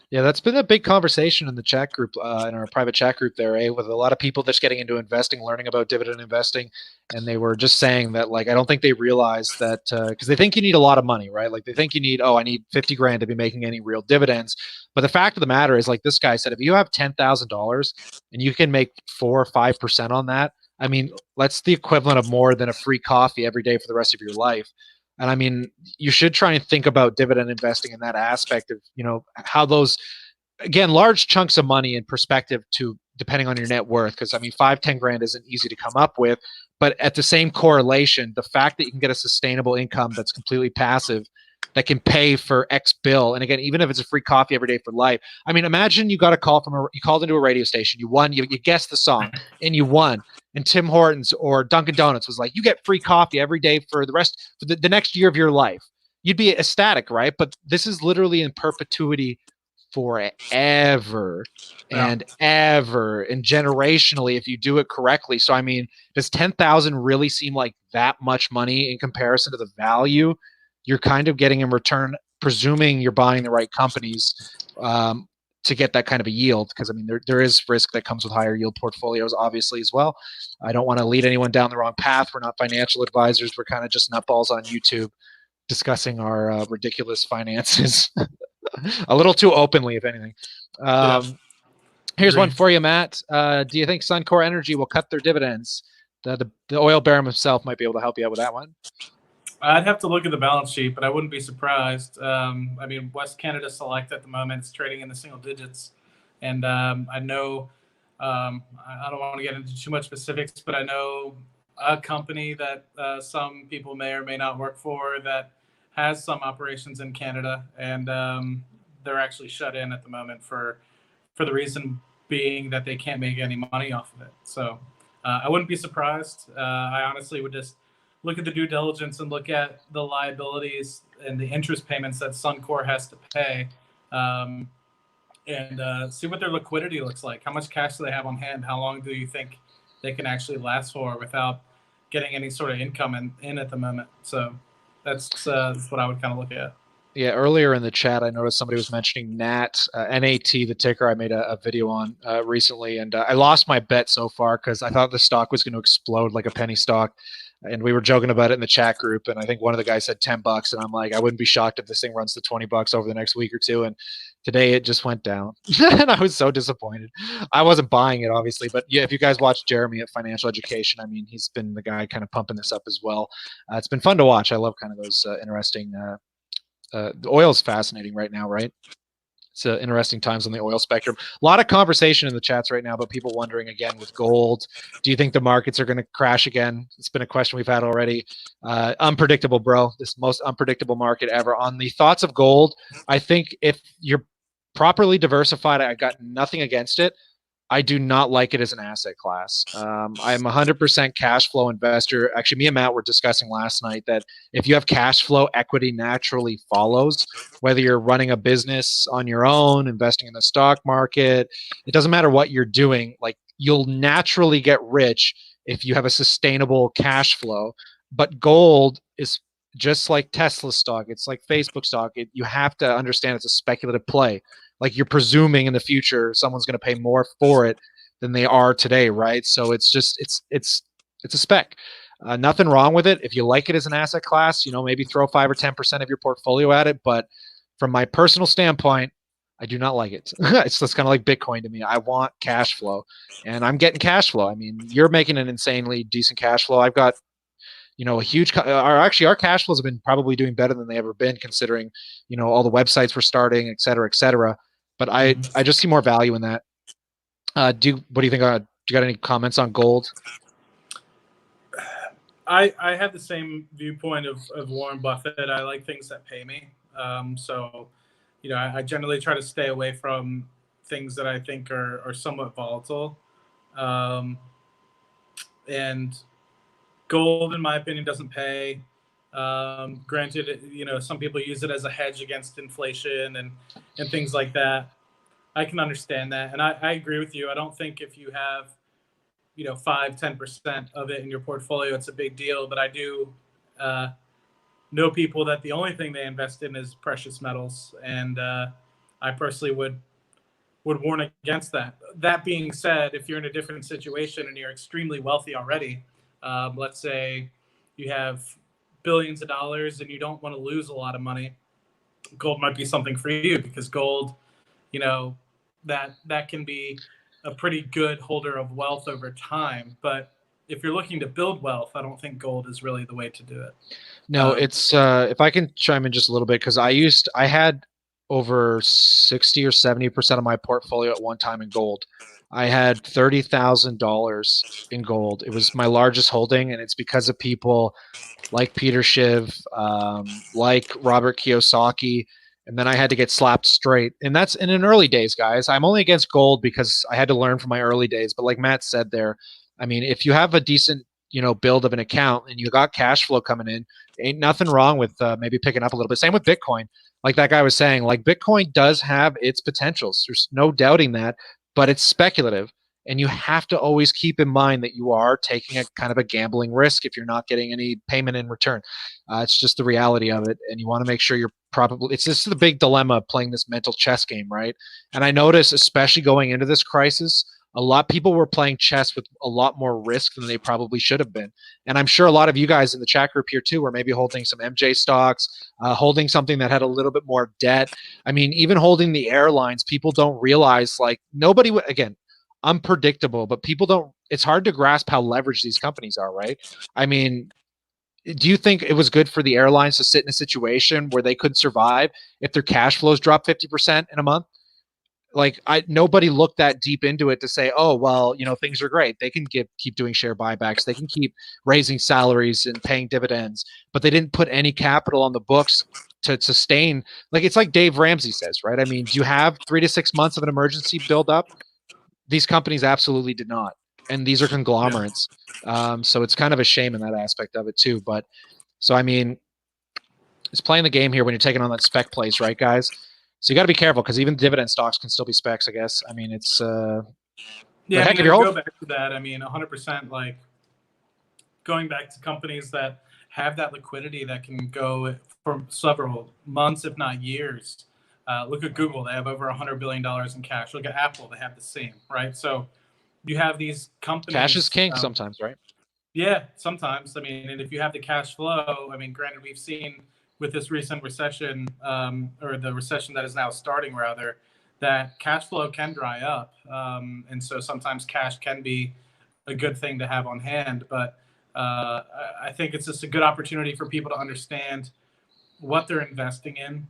yeah, that's been a big conversation in the chat group, in our private chat group there, with a lot of people just getting into investing, learning about dividend investing, and they were just saying that, like, I don't think they realize that, because they think you need a lot of money, right? Like they think you need, oh, I need 50 grand to be making any real dividends. But the fact of the matter is, like this guy said, if you have $10,000 and you can make 4 or 5% on that, I mean, that's the equivalent of more than a free coffee every day for the rest of your life. And I mean, you should try and think about dividend investing in that aspect of, how those, again, large chunks of money in perspective to depending on your net worth. Because I mean, 5, 10 grand isn't easy to come up with, but at the same correlation, the fact that you can get a sustainable income that's completely passive that can pay for X bill. And again, even if it's a free coffee every day for life. I mean, imagine you got a call you called into a radio station, you won, you guessed the song and you won. And Tim Hortons or Dunkin' Donuts was like, you get free coffee every day for the next year of your life. You'd be ecstatic, right? But this is literally in perpetuity forever and ever and generationally if you do it correctly. So, I mean, does 10,000 really seem like that much money in comparison to the value you're kind of getting in return, presuming you're buying the right companies to get that kind of a yield? Because I mean, there is risk that comes with higher yield portfolios, obviously, as well. I don't want to lead anyone down the wrong path. We're not financial advisors. We're kind of just nutballs on YouTube discussing our ridiculous finances a little too openly, if anything. Here's one for you, Matt. Do you think Suncor Energy will cut their dividends? The oil baron himself might be able to help you out with that one. I'd have to look at the balance sheet, but I wouldn't be surprised. I mean, West Canada Select at the moment is trading in the single digits. And I know, I don't want to get into too much specifics, but I know a company that some people may or may not work for that has some operations in Canada, and they're actually shut in at the moment for the reason being that they can't make any money off of it. So I wouldn't be surprised. I honestly would just look at the due diligence and look at the liabilities and the interest payments that Suncor has to pay, and see what their liquidity looks like. How much cash do they have on hand? How long do you think they can actually last for without getting any sort of income in at the moment? So that's what I would kind of look at. Yeah, earlier in the chat, I noticed somebody was mentioning NAT, N-A-T, the ticker. I made a video on recently, and I lost my bet so far because I thought the stock was going to explode like a penny stock. And we were joking about it in the chat group, and I think one of the guys said $10, and I'm like, I wouldn't be shocked if this thing runs to $20 over the next week or two. And today it just went down, and I was so disappointed. I wasn't buying it, obviously, but yeah, if you guys watch Jeremy at Financial Education, I mean, he's been the guy kind of pumping this up as well. It's been fun to watch. I love kind of those interesting. The oil's fascinating right now, right? It's interesting times on the oil spectrum. A lot of conversation in the chats right now about people wondering again with gold. Do you think the markets are going to crash again? It's been a question we've had already. Unpredictable, bro. This most unpredictable market ever. On the thoughts of gold, I think if you're properly diversified, I got nothing against it. I do not like it as an asset class. I'm 100% cash flow investor. Actually, me and Matt were discussing last night that if you have cash flow, equity naturally follows. Whether you're running a business on your own, investing in the stock market, it doesn't matter what you're doing. Like, you'll naturally get rich if you have a sustainable cash flow. But gold is just like Tesla stock. It's like Facebook stock. You have to understand it's a speculative play. Like, you're presuming in the future someone's going to pay more for it than they are today, right? So it's just it's a spec. Nothing wrong with it. If you like it as an asset class, maybe throw 5 or 10% of your portfolio at it. But from my personal standpoint, I do not like it. It's just kind of like Bitcoin to me. I want cash flow, and I'm getting cash flow. I mean, you're making an insanely decent cash flow. I've got, a huge, our cash flows have been probably doing better than they ever been, considering, all the websites we're starting, et cetera, et cetera. But I just see more value in that. What do you think? Do you got any comments on gold? I have the same viewpoint of Warren Buffett. I like things that pay me. So, I generally try to stay away from things that I think are somewhat volatile. And gold, in my opinion, doesn't pay. Granted, some people use it as a hedge against inflation and things like that. I can understand that. And I agree with you. I don't think if you have 5-10% of it in your portfolio, it's a big deal. But I do know people that the only thing they invest in is precious metals, and I personally would warn against that. That being said, if you're in a different situation and you're extremely wealthy already, let's say you have billions of dollars and you don't want to lose a lot of money, gold might be something for you, because gold, that can be a pretty good holder of wealth over time. But if you're looking to build wealth, I don't think gold is really the way to do it. No, it's if I can chime in just a little bit, because I had over 60 or 70% of my portfolio at one time in gold. I had $30,000 in gold. It was my largest holding, and it's because of people like Peter Schiff, like Robert Kiyosaki, and then I had to get slapped straight. And that's in an early days, guys. I'm only against gold because I had to learn from my early days. But like Matt said there, I mean, if you have a decent, build of an account and you got cash flow coming in, ain't nothing wrong with maybe picking up a little bit. Same with Bitcoin. Like that guy was saying, like Bitcoin does have its potentials. There's no doubting that, but it's speculative. And you have to always keep in mind that you are taking a kind of a gambling risk if you're not getting any payment in return. It's just the reality of it. And you want to make sure it's just the big dilemma of playing this mental chess game, right? And I noticed, especially going into this crisis, a lot of people were playing chess with a lot more risk than they probably should have been. And I'm sure a lot of you guys in the chat group here too were maybe holding some MJ stocks, holding something that had a little bit more debt. I mean, even holding the airlines, people don't realize, like, nobody would, again, unpredictable, but people don't, it's hard to grasp how leveraged these companies are, right? I mean, do you think it was good for the airlines to sit in a situation where they couldn't survive if their cash flows dropped 50% in a month? Like, nobody looked that deep into it to say, oh, well, things are great. They can keep doing share buybacks. They can keep raising salaries and paying dividends, but they didn't put any capital on the books to sustain. Like, it's like Dave Ramsey says, right? I mean, do you have 3 to 6 months of an emergency build up? These companies absolutely did not. And these are conglomerates. So it's kind of a shame in that aspect of it too. But so, I mean, it's playing the game here when you're taking on that spec plays, right, guys? So you got to be careful, because even dividend stocks can still be specs, I guess. I mean, it's yeah. heck, I mean, go back to that. I mean, 100%. Like going back to companies that have that liquidity that can go for several months, if not years. Look at Google; they have over $100 billion in cash. Look at Apple; they have the same, right? So you have these companies. Cash is king sometimes, right? Yeah, sometimes. I mean, and if you have the cash flow, I mean, granted, we've seen with this recent recession, or the recession that is now starting, rather, that cash flow can dry up. And so sometimes cash can be a good thing to have on hand. But I think it's just a good opportunity for people to understand what they're investing in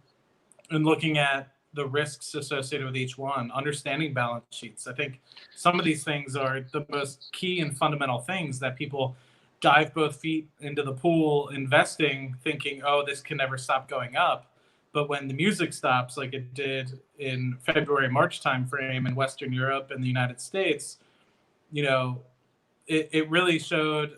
and looking at the risks associated with each one, understanding balance sheets. I think some of these things are the most key and fundamental things that people dive both feet into the pool investing, thinking, oh, this can never stop going up. But when the music stops, like it did in February, March timeframe in Western Europe and the United States, it really showed,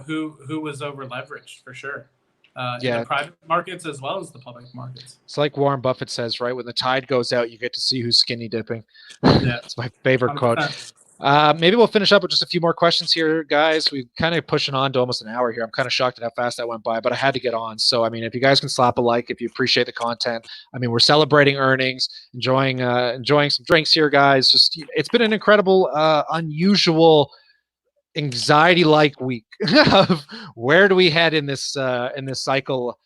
who was over leveraged for sure. In the private markets as well as the public markets. It's like Warren Buffett says, right? When the tide goes out, you get to see who's skinny dipping. Yeah, it's my favorite 100%. Quote. Maybe we'll finish up with just a few more questions here, guys. We're kind of pushing on to almost an hour here. I'm kind of shocked at how fast that went by, but I had to get on. So, I mean, if you guys can slap a like, if you appreciate the content. I mean, we're celebrating earnings, enjoying some drinks here, guys. Just, it's been an incredible, unusual, anxiety-like week of where do we head in this cycle.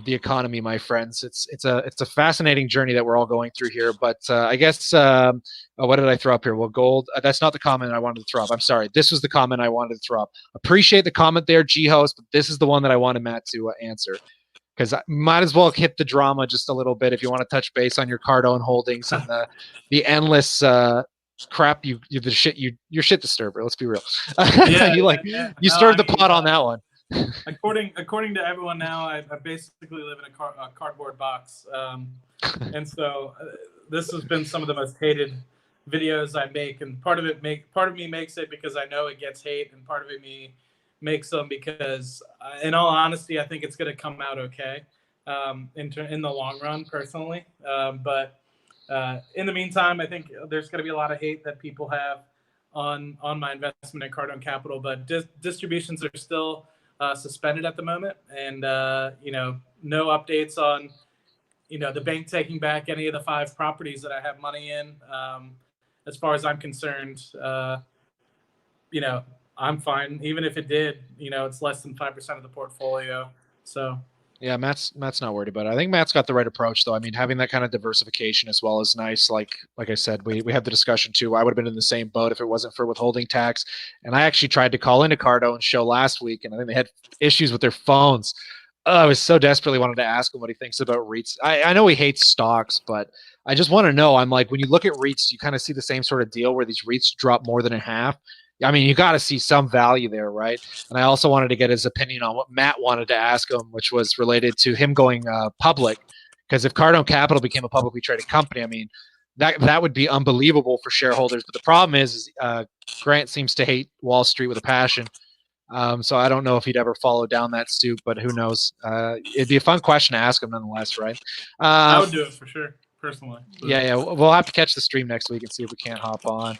the economy, my friends. It's a fascinating journey that we're all going through here. But I guess what did I throw up here? Well, gold. That's not the comment I wanted to throw up. I'm sorry. This was the comment I wanted to throw up. Appreciate the comment there, G host, but this is the one that I wanted Matt to answer, because I might as well hit the drama just a little bit if you want to touch base on your Cardone holdings and the endless crap you the shit you're shit disturber. Let's be real. Yeah, you like yeah. you No, stirred I the mean, pot on that one. according to everyone now, I basically live in a cardboard box, and so this has been some of the most hated videos I make, and part of me makes it because I know it gets hate, and part of me makes them because, in all honesty, I think it's going to come out okay, in the long run, personally. But in the meantime, I think there's going to be a lot of hate that people have on my investment in Cardone Capital, but distributions are still suspended at the moment, and no updates on the bank taking back any of the 5 properties that I have money in. As far as I'm concerned, I'm fine. Even if it did, it's less than 5% of the portfolio. So Yeah, Matt's not worried about it. I think Matt's got the right approach, though. I mean, having that kind of diversification as well is nice. Like I said, we have the discussion too. I would have been in the same boat if it wasn't for withholding tax. And I actually tried to call into Cardone show last week, and I think they had issues with their phones. I was so desperately wanted to ask him what he thinks about REITs. I know he hates stocks, but I just want to know. I'm like, when you look at REITs, you kind of see the same sort of deal where these REITs drop more than in half. I mean, you got to see some value there, right? And I also wanted to get his opinion on what Matt wanted to ask him, which was related to him going public. Because if Cardone Capital became a publicly traded company, I mean, that would be unbelievable for shareholders. But the problem is Grant seems to hate Wall Street with a passion. So I don't know if he'd ever follow down that suit, but who knows? It'd be a fun question to ask him nonetheless, right? I would do it for sure, personally. But Yeah. We'll have to catch the stream next week and see if we can't hop on.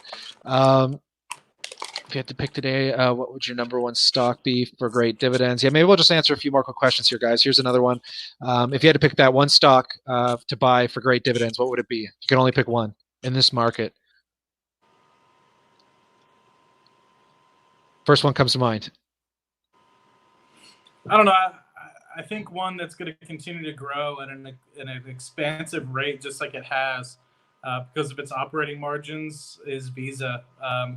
If you had to pick today, what would your number one stock be for great dividends? Yeah, maybe we'll just answer a few more quick questions here, guys. Here's another one. If you had to pick that one stock to buy for great dividends, what would it be? You can only pick one in this market. First one comes to mind. I don't know. I think one that's going to continue to grow at an expansive rate, just like it has, because of its operating margins, is Visa.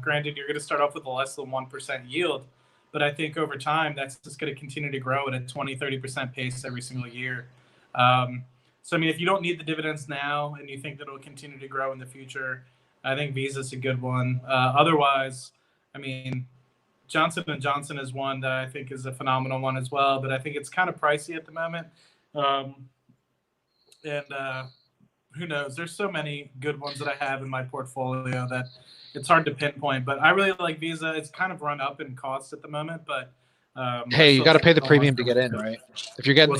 Granted, you're going to start off with a less than 1% yield, but I think over time that's just going to continue to grow at a 20-30% pace every single year. So, I mean, if you don't need the dividends now and you think that it'll continue to grow in the future, I think Visa's a good one. Otherwise, I mean, Johnson & Johnson is one that I think is a phenomenal one as well, but I think it's kind of pricey at the moment. Who knows? There's so many good ones that I have in my portfolio that it's hard to pinpoint, but I really like Visa. It's kind of run up in cost at the moment, but hey, you got to pay the premium to get in, right? If you're getting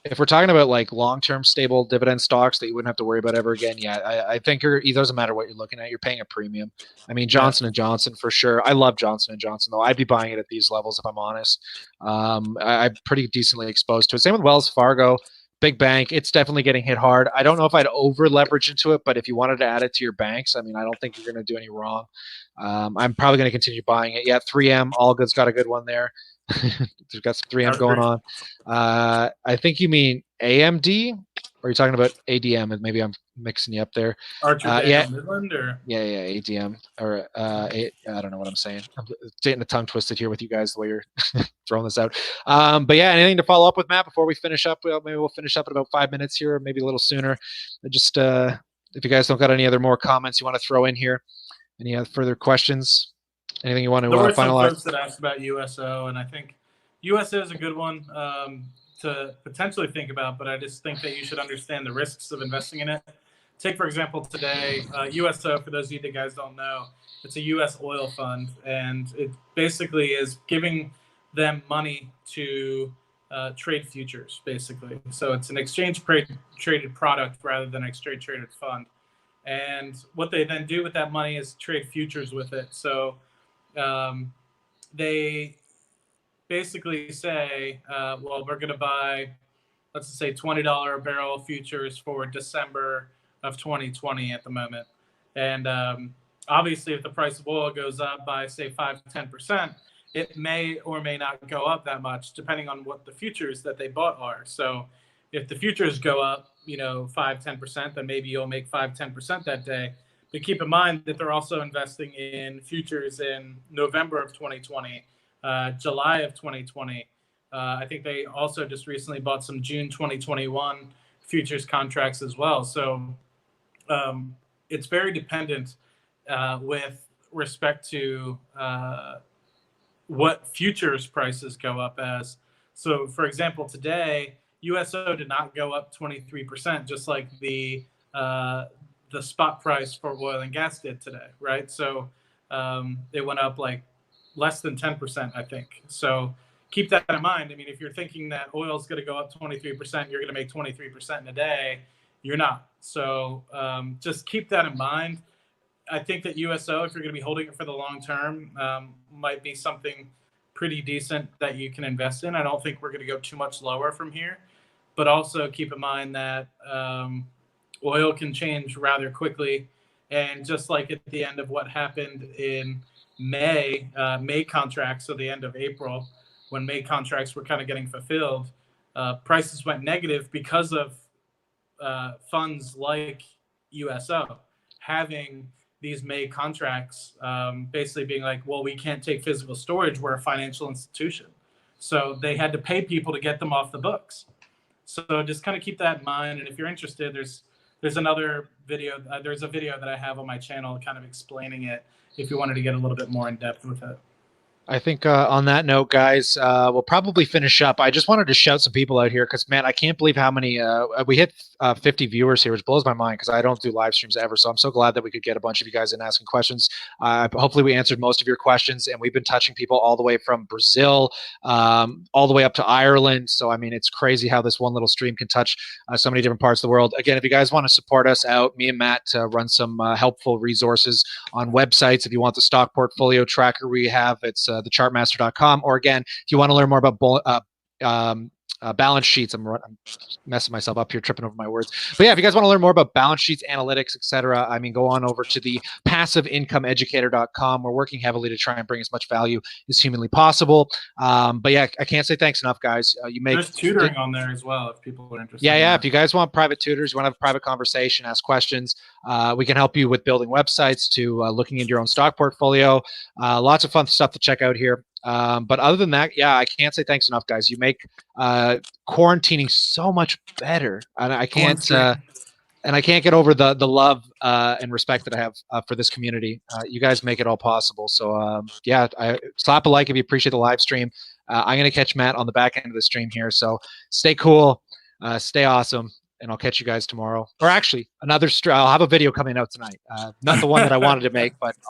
if we're talking about like long-term stable dividend stocks that you wouldn't have to worry about ever again, yeah, I think it doesn't matter what you're looking at, you're paying a premium. I mean, Johnson & Johnson for sure. I love Johnson & Johnson though. I'd be buying it at these levels if I'm honest. I'm pretty decently exposed to it. Same with Wells Fargo. Big bank, it's definitely getting hit hard. I don't know if I'd over leverage into it, but if you wanted to add it to your banks, I mean, I don't think you're going to do any wrong. I'm probably going to continue buying it. Yeah, 3M, All Good's got a good one there. They've got some 3M going on. I think you mean AMD, or are you talking about ADM? And maybe I'm mixing you up there. Midland or ADM or I don't know what I'm saying. I'm getting a tongue twisted here with you guys the way you're throwing this out. But yeah, anything to follow up with, Matt, before we finish up? Well, maybe we'll finish up in about 5 minutes here, or maybe a little sooner. Just if you guys don't got any other more comments you want to throw in here, any other further questions? Anything you want to there were some finalize? folks that asked about USO, and I think USO is a good one to potentially think about, but I just think that you should understand the risks of investing in it. Take, for example, today, USO, for those of you that guys don't know, it's a U.S. oil fund, and it basically is giving them money to trade futures, basically. So it's an exchange-traded product rather than an exchange-traded fund. And what they then do with that money is trade futures with it. So they basically say, well, we're going to buy, let's just say $20 a barrel futures for December of 2020 at the moment. And obviously, if the price of oil goes up by, say, 5 to 10%, it may or may not go up that much depending on what the futures that they bought are. So if the futures go up, 5-10%, then maybe you'll make 5-10% that day. But keep in mind that they're also investing in futures in November of 2020, July of 2020. I think they also just recently bought some June 2021 futures contracts as well. So it's very dependent with respect to what futures prices go up as. So, for example, today USO did not go up 23%, just like the spot price for oil and gas did today, right? So it went up like less than 10%, I think. So keep that in mind. I mean, if you're thinking that oil is going to go up 23%, you're going to make 23% in a day. You're not. So just keep that in mind. I think that USO, if you're going to be holding it for the long term, might be something pretty decent that you can invest in. I don't think we're going to go too much lower from here, but also keep in mind that oil can change rather quickly. And just like at the end of what happened in May contracts, so the end of April, when May contracts were kind of getting fulfilled, prices went negative because of funds like USO having these May contracts basically being like, well, we can't take physical storage. We're a financial institution. So they had to pay people to get them off the books. So just kind of keep that in mind. And if you're interested, there's another video. There's a video that I have on my channel kind of explaining it if you wanted to get a little bit more in depth with it. I think on that note, guys, we'll probably finish up. I just wanted to shout some people out here because, man, I can't believe how many we hit 50 viewers here, which blows my mind because I don't do live streams ever. So I'm so glad that we could get a bunch of you guys in asking questions. Hopefully we answered most of your questions, and we've been touching people all the way from Brazil, all the way up to Ireland. So, I mean, it's crazy how this one little stream can touch so many different parts of the world. Again, if you guys want to support us out, me and Matt run some helpful resources on websites. If you want the stock portfolio tracker we have, it's thechartmaster.com. Or again, if you want to learn more about balance sheets, I'm messing myself up here, tripping over my words. But yeah, if you guys want to learn more about balance sheets, analytics, etc., I mean, go on over to the passiveincomeeducator.com. We're working heavily to try and bring as much value as humanly possible. But yeah, I can't say thanks enough, guys. There's tutoring on there as well if people are interested. Yeah. If you guys want private tutors, you want to have a private conversation, ask questions, we can help you with building websites to looking into your own stock portfolio. Lots of fun stuff to check out here. But other than that, yeah, I can't say thanks enough, guys. You make quarantining so much better, and I can't get over the love and respect that I have for this community. You guys make it all possible. So yeah, slap a like if you appreciate the live stream. I'm gonna catch Matt on the back end of the stream here. So stay cool, stay awesome, and I'll catch you guys tomorrow. Or actually, I'll have a video coming out tonight. Not the one that I wanted to make, but I'll